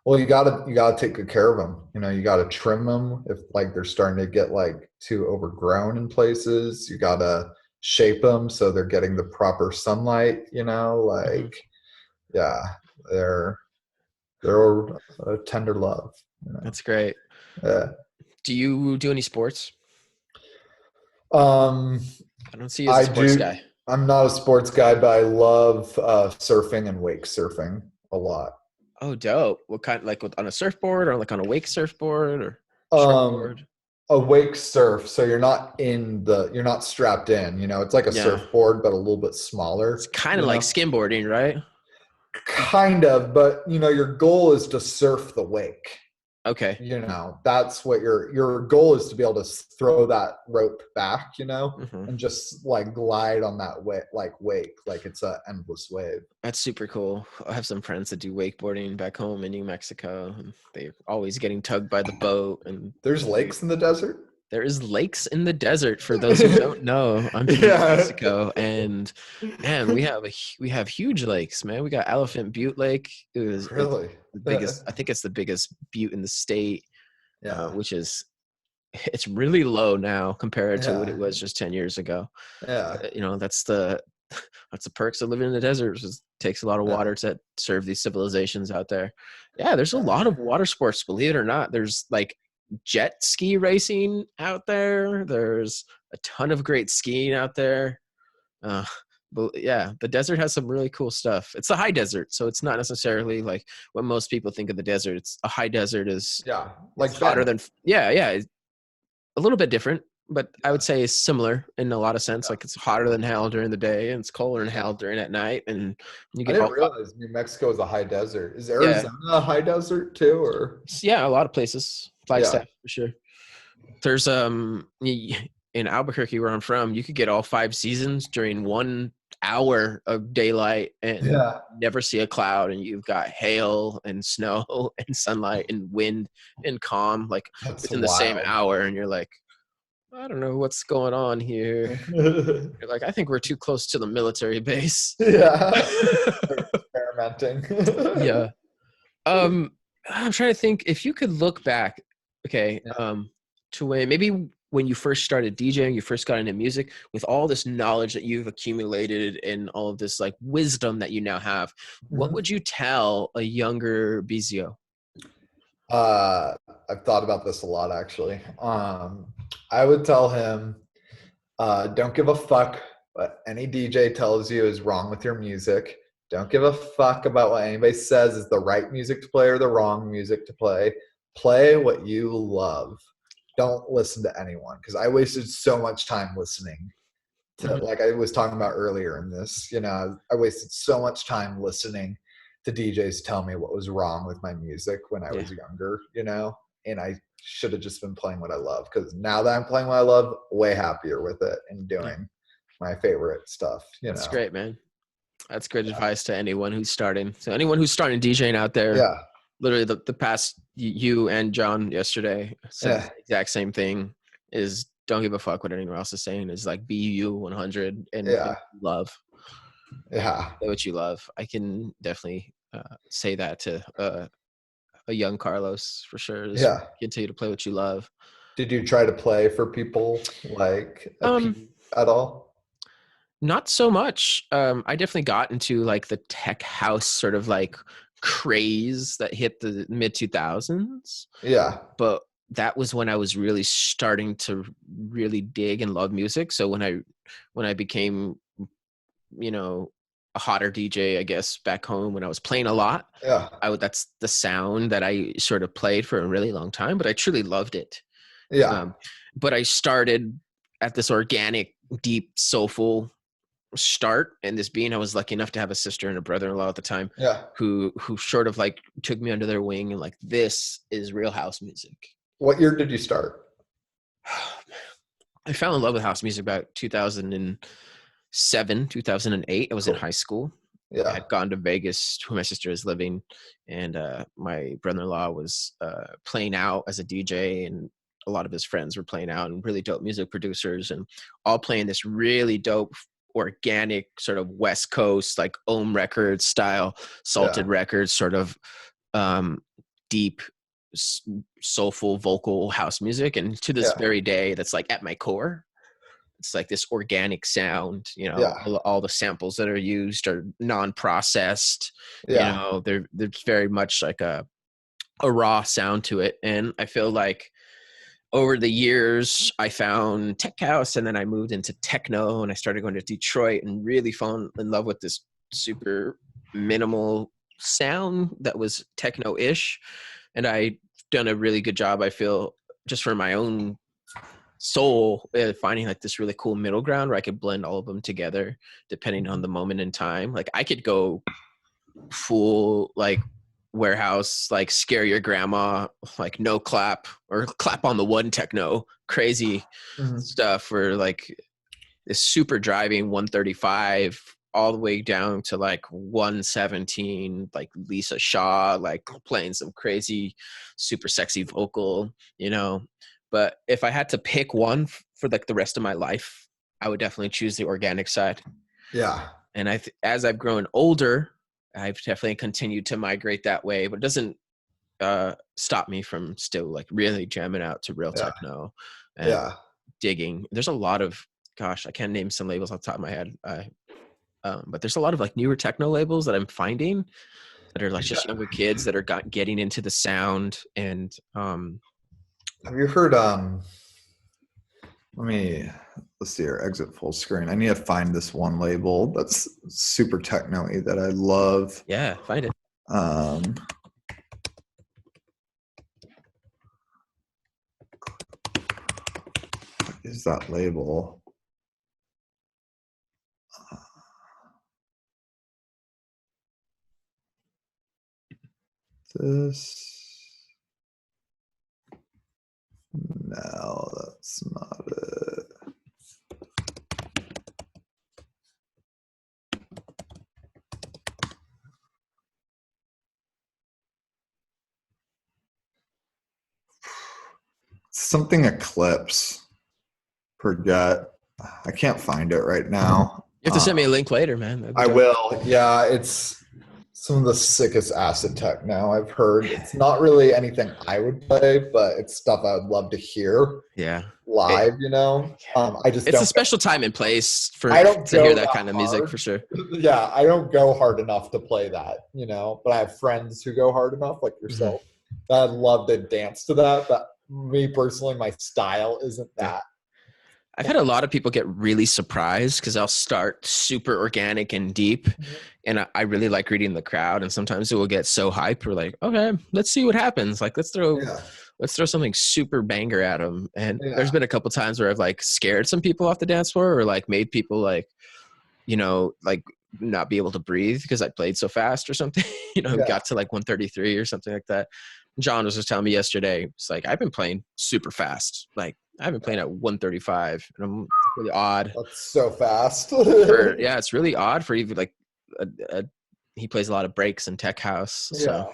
Well, you gotta take good care of them. You gotta trim them if like they're starting to get like too overgrown in places. You gotta shape them so they're getting the proper sunlight. Mhm. Like yeah, they're they're a tender love. You know. That's great. Yeah. Do you do any sports? Um, I don't see you as a I sports do. guy. I'm not a sports guy, but I love surfing and wake surfing a lot. Oh, dope. What kind, like on a surfboard or like on a wake surfboard or Um, shortboard? a wake surf, so you're not strapped in. It's like a Yeah. surfboard, but a little bit It's smaller. kind of like skimboarding, right? Kind of, but your goal is to surf the wake. Okay. That's what your goal is, to be able to throw that rope back, Hmm. and just like glide on that wake, like it's an endless wave. That's super cool. I have some friends that do wakeboarding back home in New Mexico, and they're always getting tugged by the boat. And There's lakes in the desert. there is lakes in the desert. For those who don't know, I'm from New Yeah. Mexico, and man, we have huge lakes, man. We got Elephant Butte Lake. It's Really? the biggest. I think it's the biggest butte in the state, Yeah. which is it's really low now compared to what it Yeah. was just 10 years ago. Yeah. That's the that's the perks of living in the desert. It takes a lot of Yeah. water to serve these civilizations out there. Yeah, there's a Yeah. lot of water sports, believe it or not. There's like jet ski racing out there. There's a ton of great skiing out there. Uh, but yeah, the desert has some really cool stuff. It's a high desert, so it's not necessarily like what most people think of the desert. It's a high desert is Yeah. it's Like hotter Bend. than yeah, a little bit different, but I would Yeah. say it's similar in a lot of sense. Yeah. Like it's hotter than hell during the day, and it's colder than hell during at night, and you I get didn't all realize New Mexico is a high desert. Is yeah, Arizona a high desert too, or? yeah, a lot of places. Yeah. Flagstaff for sure. There's in Albuquerque where I'm from, you could get all 5 seasons during 1 hour of daylight and Yeah. never see a cloud, and you've got hail and snow and sunlight and wind and calm like That's within the same wild. hour, and you're like, I don't know what's going on here. You're like, I think we're too close to the military base. Yeah. They're experimenting. Yeah. Um, I'm trying to think if you could look back, okay, Yeah. to when you first started DJing, you first got into music, with all this knowledge that you've accumulated and all of this like wisdom that you now have, what Mhm. would you tell a younger Bizio? Uh, I've thought about this a lot actually. I would tell him, don't give a fuck what any DJ tells you is wrong with your music. Don't give a fuck about what anybody says is the right music to play or the wrong music to play. Play what you love. Don't listen to anyone, because I wasted so much time listening to, Mhm. like I was talking about earlier in this. I wasted so much time listening to DJs tell me what was wrong with my music when I Yeah, was younger, and I should have just been playing what I love, because now that I'm playing what I love, way happier with it and yeah, doing my favorite stuff, that's great, man. That's good advice to anyone who's starting. So anyone who's starting DJing out there, Yeah. literally the past you and John yesterday said the Yeah. exact same thing, is don't give a fuck what anyone else is saying, is like be you 100 and Yeah. love Yeah. what you love. I can definitely say that to a young Carlos for sure, is Yeah. continue to play what you love. Did you try to play for people like a Um, P at all? Not so much. I definitely got into like the tech house sort of like craze that hit the mid 2000s, Yeah. but that was when I was really starting to really dig and love music. So when I became, you know, a hotter DJ, I guess back home when I was playing a lot, Yeah. that's the sound that I sort of played for a really long time, but I truly loved it. Yeah. Um, but I started at this organic, deep, soulful start, and this being, I was lucky enough to have a sister and a brother-in-law at the time Yeah. who sort of like took me under their wing and like, this is real house music. What year did you start? I fell in love with house music about 2007, 2008. I was in Cool. high school. I Yeah. had gone to Vegas where my sister was living, and my brother-in-law was playing out as a DJ, and a lot of his friends were playing out, and really dope music producers, and all playing this really dope organic sort of West Coast like Ohm Records style, Yeah. Salted Records sort of um, deep, soulful vocal house music. And to this very day, that's like at my core. It's like this organic sound, you know, all the samples that are used are non-processed, you know, there's very much like a raw sound to it. And I feel like over the years I found tech house, and then I moved into techno, and I started going to Detroit and really fell in love with this super minimal sound that was techno-ish. And I done a really good job, I feel, just for my own soul, finding like this really cool middle ground where I could blend all of them together depending on the moment in time. Like I could go full like warehouse, like scare your grandma, like no clap or clap on the one techno, crazy stuff, or like this super driving 135 all the way down to like 117, like Lisa Shaw, like playing some crazy super sexy vocal, you know. But if I had to pick one for like the rest of my life, I would definitely choose the organic side. Yeah. And as I've grown older, I've definitely continued to migrate that way, but it doesn't stop me from still like really jamming out to real techno and digging. There's a lot of, gosh, I can't name some labels off the top of my head. But there's a lot of like newer techno labels that I'm finding that are like just younger kids that are getting into the sound. And have you heard let's see here, exit full screen. I need to find this one label that's super techno-y that I love. Yeah, find it. What is that label? No, that's not it. Something Eclipse. Forget. I can't find it right now. You have to send me a link later, man. I will. Yeah, it's some of the sickest acid techno I've heard. It's not really anything I would play, but it's stuff I would love to hear. Yeah. Live, you know. It's a special time and place to hear that kind of music for sure. Yeah, I don't go hard enough to play that, you know. But I have friends who go hard enough, like yourself. I'd love to dance to that, but me personally, my style isn't that. I've had a lot of people get really surprised because I'll start super organic and deep, and I really like reading the crowd. And sometimes it will get so hyped, we're like, okay, let's see what happens. Like, let's throw something super banger at them. And there's been a couple times where I've like scared some people off the dance floor, or like made people like, you know, like not be able to breathe because I played so fast or something. You know, got to like 133 or something like that. John was just telling me yesterday, it's like, I've been playing super fast. Like, I've been playing at 135, and I'm really odd. That's so fast. It's really odd for even like he plays a lot of breaks in tech house. So.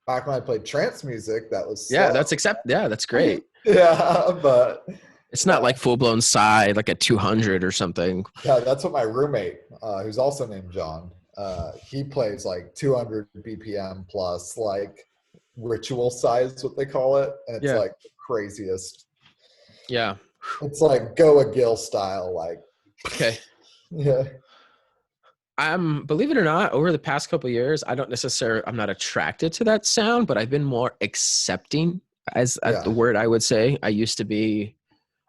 Back when I played trance music, that was that's great. But it's not like full blown side like a 200 or something. Yeah, that's what my roommate, who's also named John, he plays like 200 BPM plus, like ritual size, what they call it, and it's like the craziest. Yeah, it's like Go a Gill style, like. Okay. Yeah. Believe it or not, over the past couple of years, I'm not attracted to that sound, but I've been more accepting as the word I would say. I used to be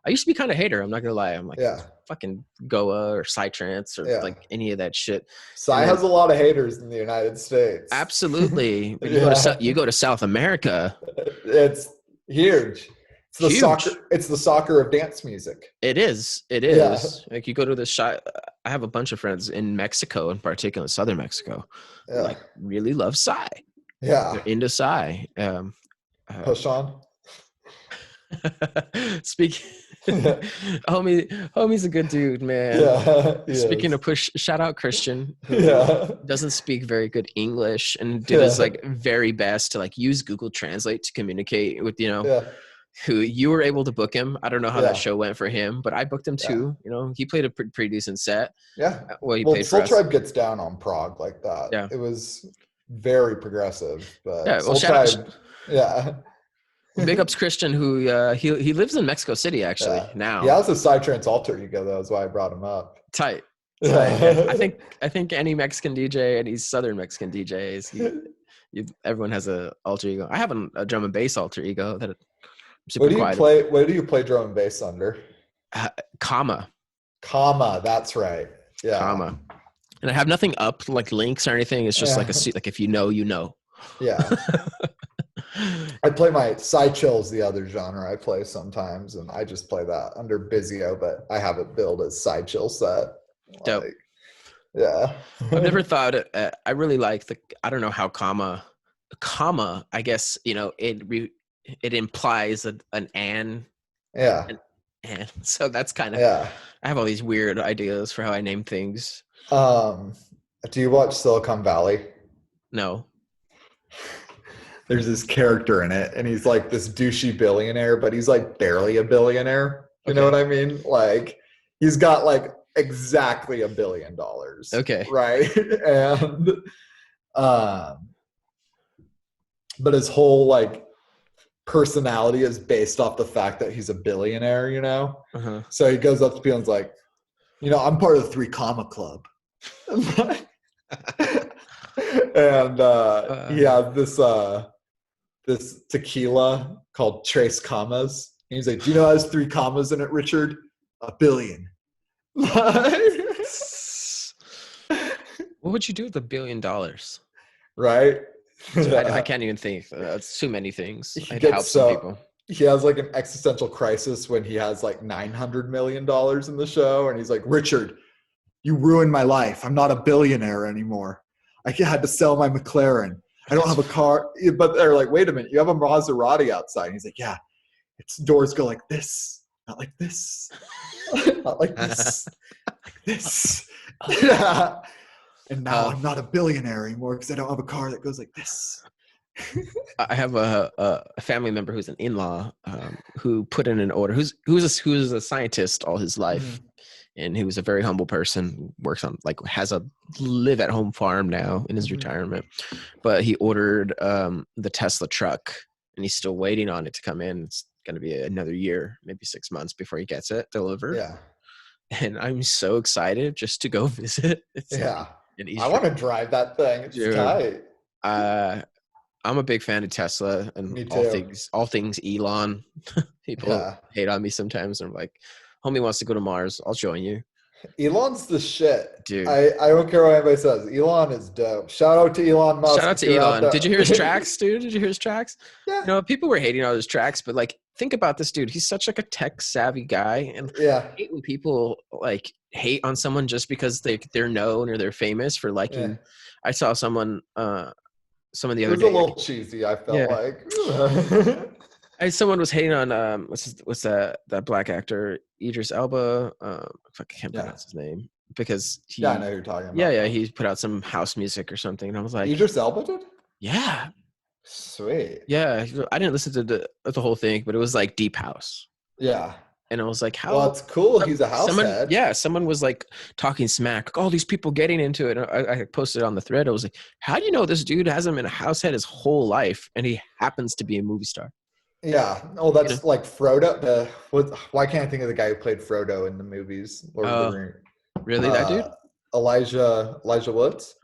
kind of hater. I'm not gonna lie. I'm like, fucking Goa or Psytrance or like any of that shit. Psy has a lot of haters in the United States. Absolutely. But you go to South America. It's huge. It's the soccer of dance music. It is. Like you go to I have a bunch of friends in Mexico, in particular, southern Mexico, who like really love Psy. Yeah. They're into Psy. Push on. Homie's a good dude, man. Yeah. Speaking of push, shout out Christian, who doesn't speak very good English and did his like very best to like use Google Translate to communicate with, you know, who you were able to book him. I don't know how that show went for him, but I booked him too. You know, he played a pretty decent set. Yeah. Well, Soul Tribe gets down on prog like that. Yeah. It was very progressive. But Soul Tribe, Yeah. Big ups Christian, who he lives in Mexico City actually Yeah. He now. has a Psytrance alter ego though, that's why I brought him up. Tight. Yeah, I Yeah. think any Mexican DJ, any Southern Mexican DJs, everyone has a alter ego. I have a drum and bass alter ego that I'm What super do you quiet. play? What do you play drum and bass under? Comma, Comma. That's right. Yeah. comma, and I have nothing up like links or anything. It's just like a Yeah. like if you know, you know. Yeah. I play my side chills, the other genre I play sometimes, and I just play that under Bizio, but I have it billed as side chill set. Dope. Like, yeah. I've never thought. I really like the. I don't know how comma. I guess it implies an and. Yeah. And so that's kind of. Yeah. I have all these weird ideas for how I name things. Um, do you watch Silicon Valley? No. There's this character in it, and he's like this douchey billionaire, but he's like barely a billionaire. You know what I mean? Like he's got like exactly $1 billion. Okay. Right. And but his whole like personality is based off the fact that he's a billionaire, you know? Uh-huh. So he goes up to people and is like, I'm part of the 3 Comma Club. And he has this tequila called Trace Commas. And he's like, do you know it has 3 commas in it, Richard? $1 billion. What would you do with $1 billion? Right? I can't even think. That's too many things. I'd help some people. He has like an existential crisis when he has like $900 million in the show. And he's like, Richard, you ruined my life. I'm not a billionaire anymore. I had to sell my McLaren. I don't have a car. But they're like, wait a minute, you have a Maserati outside. And he's like, yeah, its doors go like this, not like this, not like this, like this. Yeah. And now I'm not a billionaire anymore because I don't have a car that goes like this. I have a family member who's an in-law who put in an order. Who's a scientist all his life, and he was a very humble person. Works on has a live-at-home farm now in his retirement, but he ordered the Tesla truck, and he's still waiting on it to come in. It's going to be another year, maybe 6 months before he gets it delivered. Yeah, and I'm so excited just to go visit. It's I want to drive that thing. It's tight. I'm a big fan of Tesla and all things Elon. People hate on me sometimes. I'm like, homie wants to go to Mars. I'll join you. Elon's the shit. Dude. I don't care what anybody says. Elon is dope. Shout out to Elon Musk. Shout out to Elon. Did you hear his tracks, dude? Did you hear his tracks? Yeah. People were hating on his tracks, but think about this dude. He's such a tech savvy guy. And I hate when people hate on someone just because they're known or they're famous for liking. Yeah. I saw someone the other day. It was a little cheesy, I felt like. Someone was hating on what's that black actor Idris Elba. I can't pronounce his name because I know who you're talking about. Yeah, he put out some house music or something, and I was like, Idris Elba did? Yeah. Sweet. Yeah, I didn't listen to the whole thing, but it was like deep house. Yeah. And I was like, how? Well, it's cool. He's a house head. Yeah, someone was talking smack. All these people getting into it. And I posted on the thread. I was like, how do you know this dude hasn't been a house head his whole life, and he happens to be a movie star? Yeah. Oh, that's like Frodo. Why can't I think of the guy who played Frodo in the movies? Lord of the Rings. Really, that dude? Elijah Woods.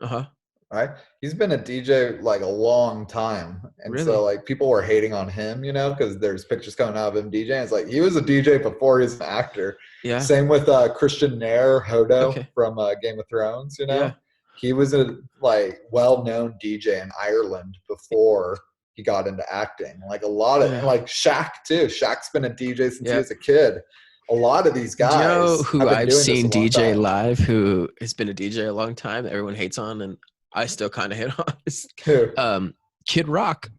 Right. He's been a DJ a long time. And so people were hating on him, because there's pictures coming out of him DJing. It's he was a DJ before he was an actor. Yeah. Same with Christian Nair Hodo from Game of Thrones, Yeah. He was a well-known DJ in Ireland before he got into acting. A lot of Shaq too. Shaq's been a DJ since he was a kid. A lot of these guys. Do you know who I've seen DJ live who has been a DJ a long time that everyone hates on and I still kind of hit on? Who? Kid Rock.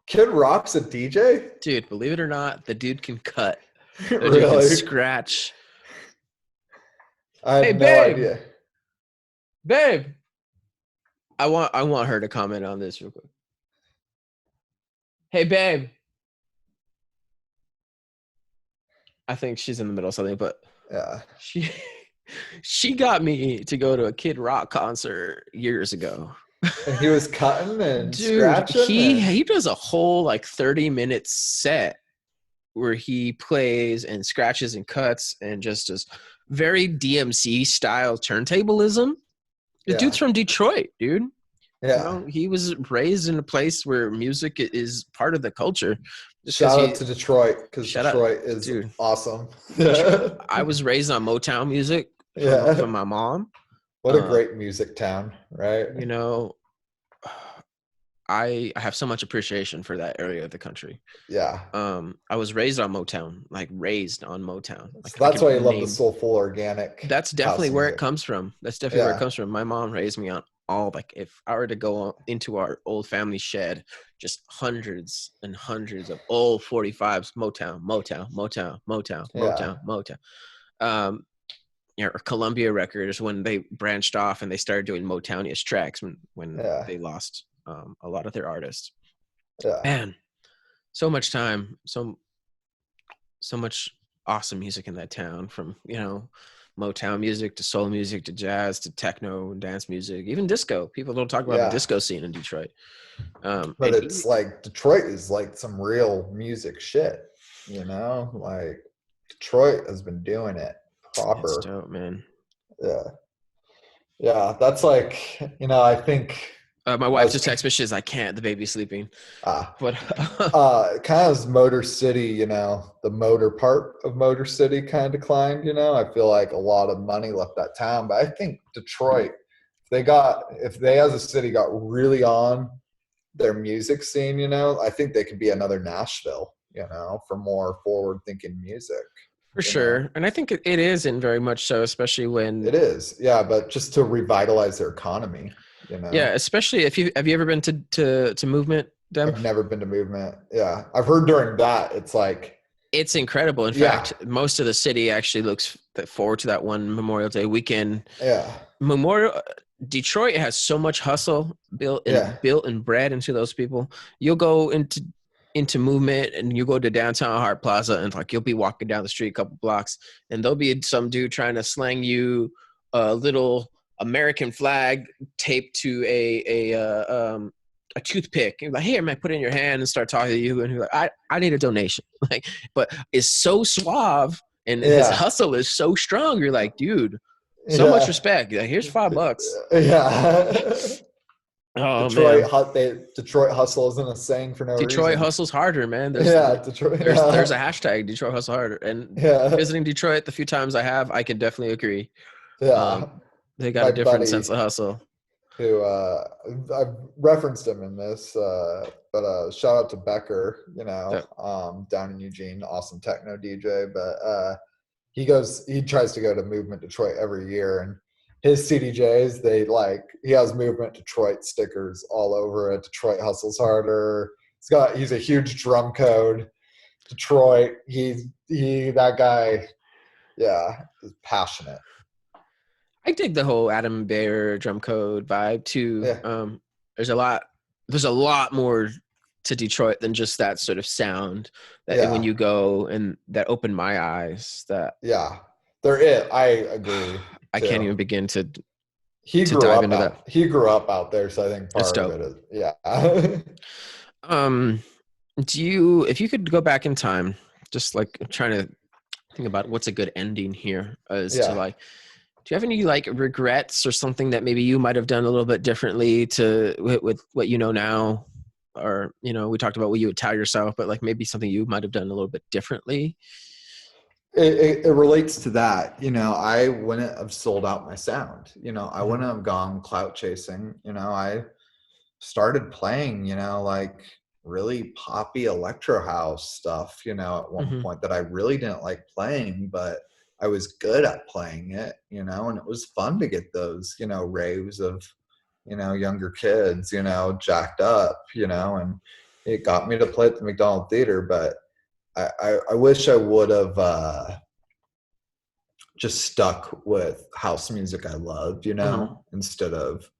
Kid Rock's a DJ? Dude, believe it or not, the dude can cut. The really? Dude can scratch. I have no idea. Babe. I want her to comment on this real quick. Hey, babe. I think she's in the middle of something, but yeah, she got me to go to a Kid Rock concert years ago. And he was cutting and Dude, scratching and he does a whole like 30-minute set where he plays and scratches and cuts and just does very DMC style turntablism. The dude's yeah. from Detroit, dude. You Yeah. know, he was raised in a place where music is part of the culture. Just because Shout out to Detroit, because shout out, Detroit is dude. awesome. I was raised on Motown music from Yeah. my mom. What a great music town, right? You know, I have so much appreciation for that area of the country. Yeah. I was raised on Motown, like raised on Motown. Like So I that's could why you love the name. soulful organic That's definitely house where it music. comes from. That's definitely where it Yeah. comes from. My mom raised me on all, like, if I were to go into our old family shed, just hundreds and hundreds of old 45s, Motown, Motown, Motown, Motown, Yeah. Motown, Motown. Or Columbia Records, when they branched off and they started doing Motowniest tracks when Yeah. they lost a lot of their artists. Yeah. Man, so much time, so much awesome music in that town, from Motown music to soul music to jazz to techno and dance music, even disco. People don't talk about the Yeah. disco scene in Detroit. But it's like Detroit is like some real music shit, like Detroit has been doing it It's proper. dope, man. Yeah. Yeah. That's like, I think My I wife was just texted me. She's like, "Can't. The baby's sleeping." ah But kind of as Motor City, the motor part of Motor City kind of declined, I feel like a lot of money left that town. But I think Detroit, if they as a city got really on their music scene, I think they could be another Nashville, for more forward thinking music. for sure, and I think it is, and very much so, especially when It is, yeah, but just to revitalize their economy, yeah, especially if you have you ever been to Movement, Dem? I've never been to Movement. Yeah, I've heard during that it's like It's incredible. In fact, most of the city actually looks forward to that one Memorial Day weekend. Yeah. Detroit has so much hustle built and bred into those people. You'll go into Movement and you go to downtown Hart Plaza, and like you'll be walking down the street a couple blocks and there'll be some dude trying to slang you a little American flag taped to a toothpick. You're like, "Here, man, put it in your hand," and start talking to you. And you're like, I need a donation. Like, but it's so suave and his hustle is so strong. You're like, dude, so much respect. Like, here's $5. Yeah. Oh, Detroit hustle isn't a saying for no reason. Detroit hustles harder, man. Detroit. There's a hashtag, Detroit hustle harder. And visiting Detroit the few times I have, I can definitely agree. Yeah. They got a different sense of hustle. Who I've referenced him in this, but shout out to Becker, down in Eugene, awesome techno DJ. But he tries to go to Movement Detroit every year, and his CDJs, he has Movement Detroit stickers all over it. Detroit hustles harder. He's a huge drum code. Detroit. That guy, is passionate. I dig the whole Adam Bear drum code vibe too. Yeah. There's a lot more to Detroit than just that sort of sound that when you go, and that opened my eyes. I agree. I can't even begin to. He grew up out there, so I think part of it is if you could go back in time, just like trying to think about what's a good ending here, to like, do you have any like regrets or something that maybe you might have done a little bit differently with what you know now? Or, we talked about what you would tell yourself, but like maybe something you might have done a little bit differently. It relates to that. I wouldn't have sold out my sound. I wouldn't have gone clout chasing. I started playing, like really poppy electro house stuff, at one point that I really didn't like playing, but I was good at playing it, and it was fun to get those, raves of, younger kids, jacked up, and it got me to play at the McDonald Theater. But I wish I would have just stuck with house music I loved, instead of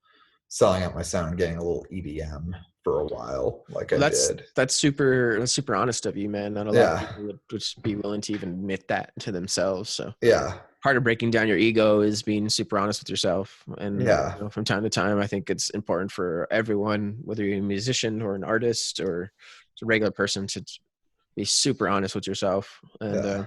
selling out my sound and getting a little EDM for a while, like Well, I did. that's super honest of you, man. Not a lot of Yeah. people would just be willing to even admit that to themselves. So Yeah. part of breaking down your ego is being super honest with yourself. And Yeah. from time to time, I think it's important for everyone, whether you're a musician or an artist or a regular person, to be super honest with yourself. And Yeah.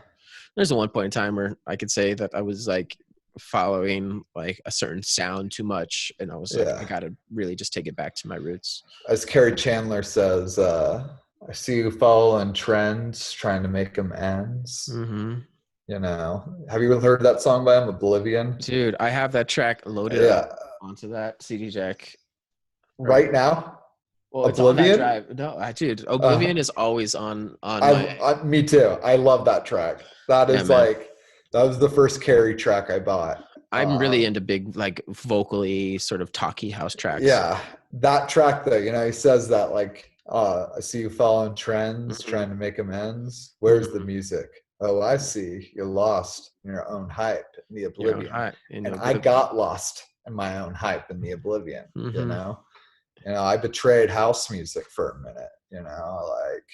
there's a one point in time where I could say that I was like following like a certain sound too much, and I was like, I Yeah. gotta really just take it back to my roots. As Carrie Chandler says, I see you following trends, trying to make them ends. Mm-hmm. You know, have you heard that song by him, Oblivion? Dude, I have that track loaded up Yeah. onto that CD jack right Right now, Well, it's on that Oblivion. drive. No, dude, Uh, Oblivion is always on my. Me too. I love that track. That Yeah, is man. like, that was the first Carrie track I bought. I'm really into big, like vocally sort of talky house tracks. Yeah, that track though, you know, he says that like, I see you following trends, Mm-hmm. trying to make amends. Where's the music? Oh, I see. You're lost in your own hype in the oblivion. And I got lost in my own hype in the oblivion, you know? You know, I betrayed house music for a minute, you know, like,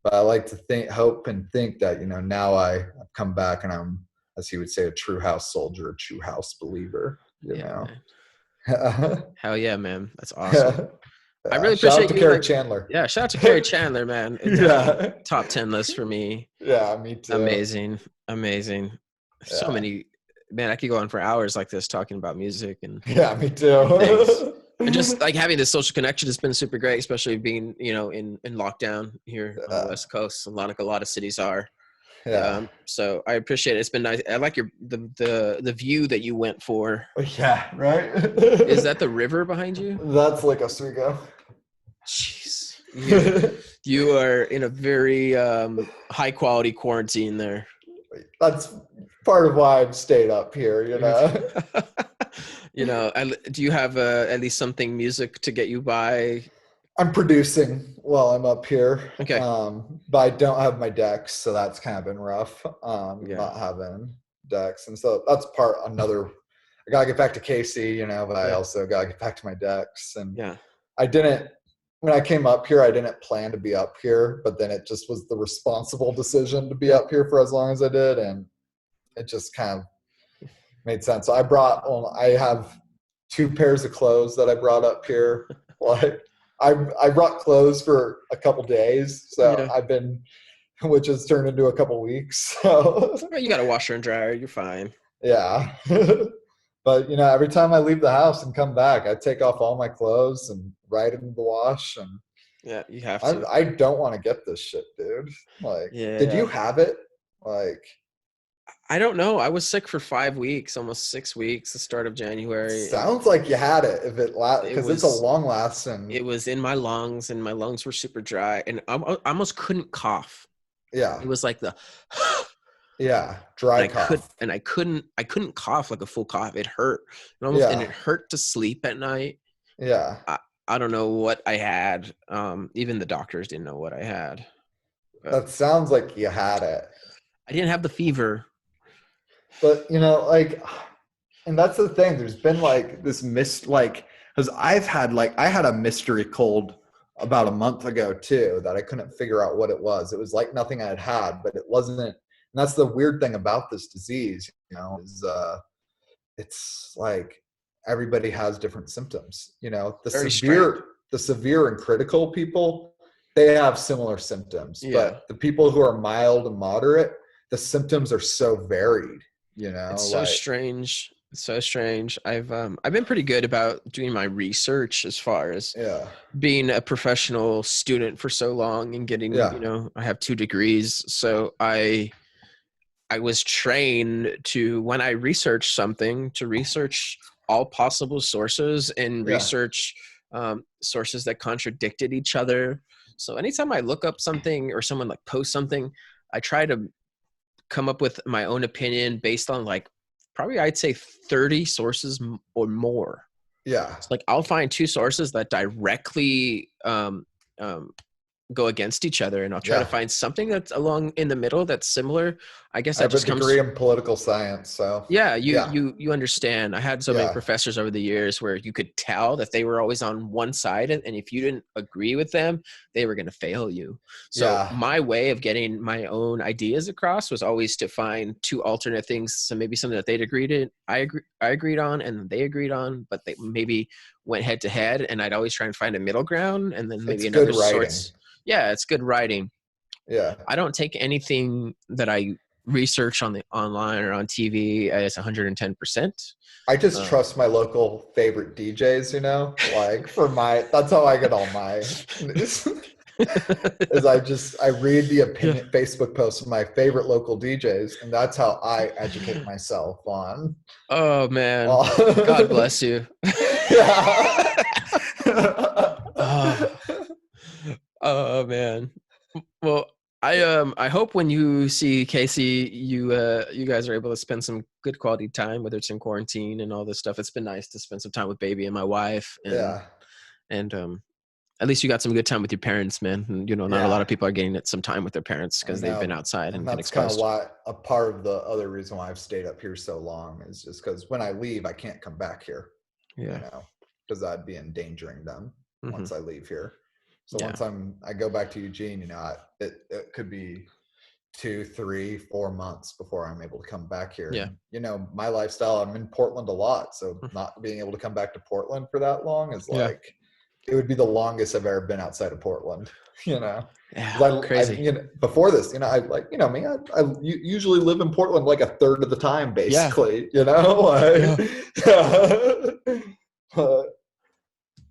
but I like to hope and think that, you know, now I've come back and I'm, as he would say, a true house soldier, a true house believer, you know? Hell yeah, man. That's awesome. I really Shout out appreciate to you. Carrie Chandler. Yeah, shout out to Carrie Chandler, man. Yeah. Top 10 list for me. Yeah, me too. Amazing. So Yeah. many, man, I could go on for hours like this talking about music and yeah, me too. and just like having this social connection has been super great, especially being, in lockdown here on the West Coast. A lot of cities are. Yeah. So I appreciate it. It's been nice. I like the view that you went for. Yeah, right? Is that the river behind you? That's Lake Oswego. Jeez. You are in a very high quality quarantine there. That's part of why I've stayed up here, you know. Do you have at least something music to get you by? I'm producing while I'm up here. Okay. But I don't have my decks, so that's kind of been rough. Not having decks. And so that's I gotta get back to Casey, you know, but I also gotta get back to my decks. And when I came up here, I didn't plan to be up here, but then it just was the responsible decision to be up here for as long as I did. And it just kind of made sense. So I have 2 pairs of clothes that I brought up here. Like, I brought clothes for a couple days, so which has turned into a couple weeks. So you got a washer and dryer. You're fine. Yeah. But, you know, every time I leave the house and come back, I take off all my clothes and right into the wash. And yeah, you have to. I don't want to get this shit, dude. Like, did you have it? Like, I don't know. I was sick for 5 weeks, almost 6 weeks, the start of January. Sounds like you had it because it's a long lasting. It was in my lungs, and my lungs were super dry, and I almost couldn't cough. Yeah. It was like the dry cough. I couldn't cough like a full cough. It hurt. And it hurt to sleep at night. Yeah. I don't know what I had. Even the doctors didn't know what I had. That sounds like you had it. I didn't have the fever. But, you know, like, and that's the thing. There's been like this because I had a mystery cold about a month ago too, that I couldn't figure out what it was. It was like nothing I had, but it wasn't. And that's the weird thing about this disease, you know, is it's like everybody has different symptoms. You know, the severe and critical people, they have similar symptoms. Yeah. But the people who are mild and moderate, the symptoms are so varied. You know, it's so strange. It's so strange. I've been pretty good about doing my research as far as being a professional student for so long and getting, I have 2 degrees. So I was trained to, when I research something, to research all possible sources and research sources that contradicted each other. So anytime I look up something or someone like posts something, I try to come up with my own opinion based on like probably I'd say 30 sources or more. Yeah. It's like I'll find 2 sources that directly go against each other, and I'll try to Yeah. find something that's along in the middle that's similar. I guess I that have a just comes. degree in political science, so Yeah, you yeah, you understand. I had so many yeah, professors over the years where you could tell that they were always on one side, and if you didn't agree with them, they were going to fail you. So yeah. my way of getting my own ideas across was always to find two alternate things. So maybe something that they'd agreed in, I agreed on, and they agreed on, but they maybe went head to head, and I'd always try and find a middle ground, and then It's maybe good another writing. sorts. Yeah, it's good writing. Yeah. I don't take anything that I research on the online or on TV as 110%. I just Um, trust my local favorite DJs, like for that's how I get all my news. Is I read the yeah. opinion Facebook posts of my favorite local DJs, and that's how I educate myself on. Oh man, God Uh, bless you. yeah. oh, oh man. Well, I hope when you see Casey, you guys are able to spend some good quality time, whether it's in quarantine and all this stuff. It's been nice to spend some time with baby and my wife, and Yeah. and at least you got some good time with your parents, man. And, not a lot Yeah. of people are getting some time with their parents I because they've been know. outside and And been that's kind of exposed. why a part of the other reason why I've stayed up here so long is just because when I leave, I can't come back here, Yeah. because I'd be endangering them Mm-hmm. once I leave here. So Yeah. once I go back to Eugene, it could be 2, 3, 4 months before I'm able to come back here. Yeah. And, my lifestyle, I'm in Portland a lot. So not being able to come back to Portland for that long is Yeah. like, it would be the longest I've ever been outside of Portland, Yeah. because Crazy. before this, I like, me, I usually live in Portland like a third of the time, Yeah. basically, Yeah.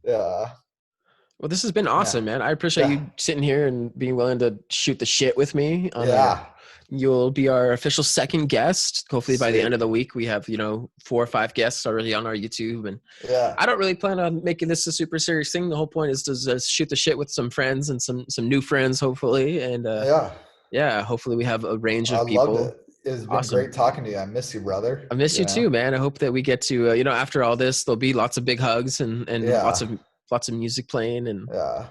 yeah, Well, this has been yeah, awesome, man. I appreciate yeah, you sitting here and being willing to shoot the shit with me on our. yeah, You'll be our official second guest. Hopefully by the end sweet, of the week, we have, 4 or 5 guests already on our YouTube. And yeah, I don't really plan on making this a super serious thing. The whole point is to just shoot the shit with some friends and some new friends, hopefully. And yeah. yeah, hopefully we have a range I of loved people. it. It's been Awesome. great talking to you. I miss you, brother. I miss you too, man. I hope that we get to, after all this, there'll be lots of big hugs and lots Yeah, of music playing yeah.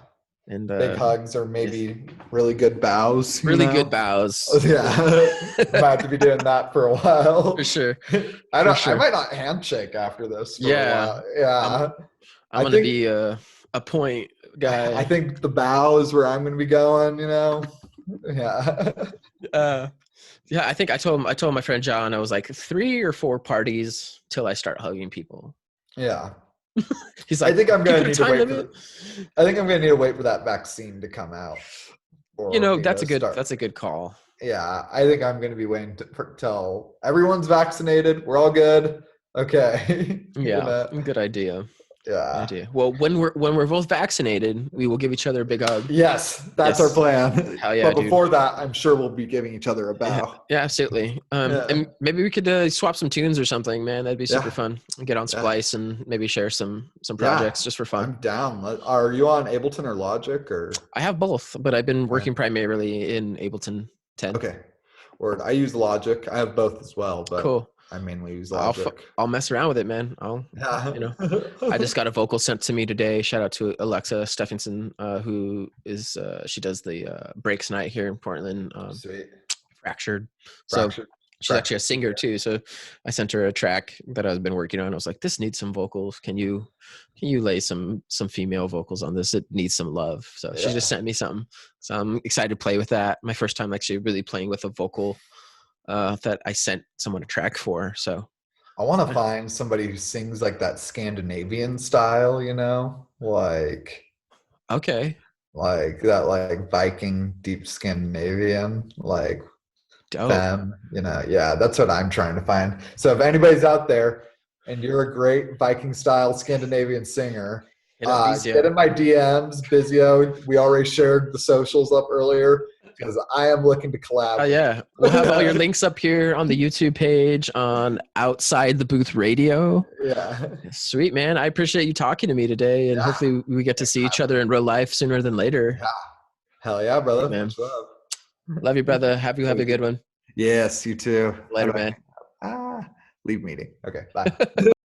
and Big hugs or yes, maybe really good bows, really good bows. Yeah. I might have to be doing that for a while. For sure. For I sure. might not handshake after this for a Yeah. while. I'm Yeah. I'm I gonna think be a point I guy. think the bow is where I'm gonna be going. Yeah. Uh yeah, I think I told my friend John, I was like 3 or 4 parties till I start hugging people. Yeah. He's I like, think I'm "Can you gonna put a need to time wait for limit?" I think I'm gonna need to wait for that vaccine to come out for me That's to a good start. that's a good call. Yeah, I think I'm going to be waiting till everyone's vaccinated. We're all good. Okay. Yeah, good idea. Good Yeah. idea. Well, when we're both vaccinated, we will give each other a big hug. Yes, that's our Yes. plan. Hell yeah, But dude. before that, I'm sure we'll be giving each other a Yeah, bow. yeah, absolutely. Yeah. And maybe we could swap some tunes or something, man. That'd be super Yeah. fun. Get on Yeah. Splice and maybe share some Yeah. projects just for fun. I'm down. Are you on Ableton or Logic or? I have both, but I've been Okay. working primarily in Ableton 10. Okay. Word. I use Logic. I have both as well, but Cool. I mainly use I'll Logic. I'll mess around with it, man. Yeah. I just got a vocal sent to me today. Shout out to Alexa Stephenson, who is she does the breaks night here in Portland. Sweet. Fractured. So Fractured. she's actually a singer Yeah. too. So I sent her a track that I've been working on. I was like, this needs some vocals. Can you lay some female vocals on this? It needs some love. So she just Yeah. sent me something. So I'm excited to play with that. My first time actually really playing with a vocal that I sent someone a track for. So I want to find somebody who sings like that Scandinavian style, okay. like that, like Viking deep Scandinavian, like Dope. them, yeah, that's what I'm trying to find. So if anybody's out there and you're a great Viking style Scandinavian singer, Hit up get Bizio. in my DMs, Bizio. We already shared the socials up earlier because I am looking to collab Oh with yeah, we'll have all your links up here on the YouTube page on Outside the Booth Radio. Yeah. Sweet, man. I appreciate you talking to me today, and Yeah. hopefully we get to see each other in real life sooner than later. Yeah. Hell yeah, brother. Man, Much love. love you, brother. Have a good one. Yes, you too. Later, man. Leave meeting. Okay, bye.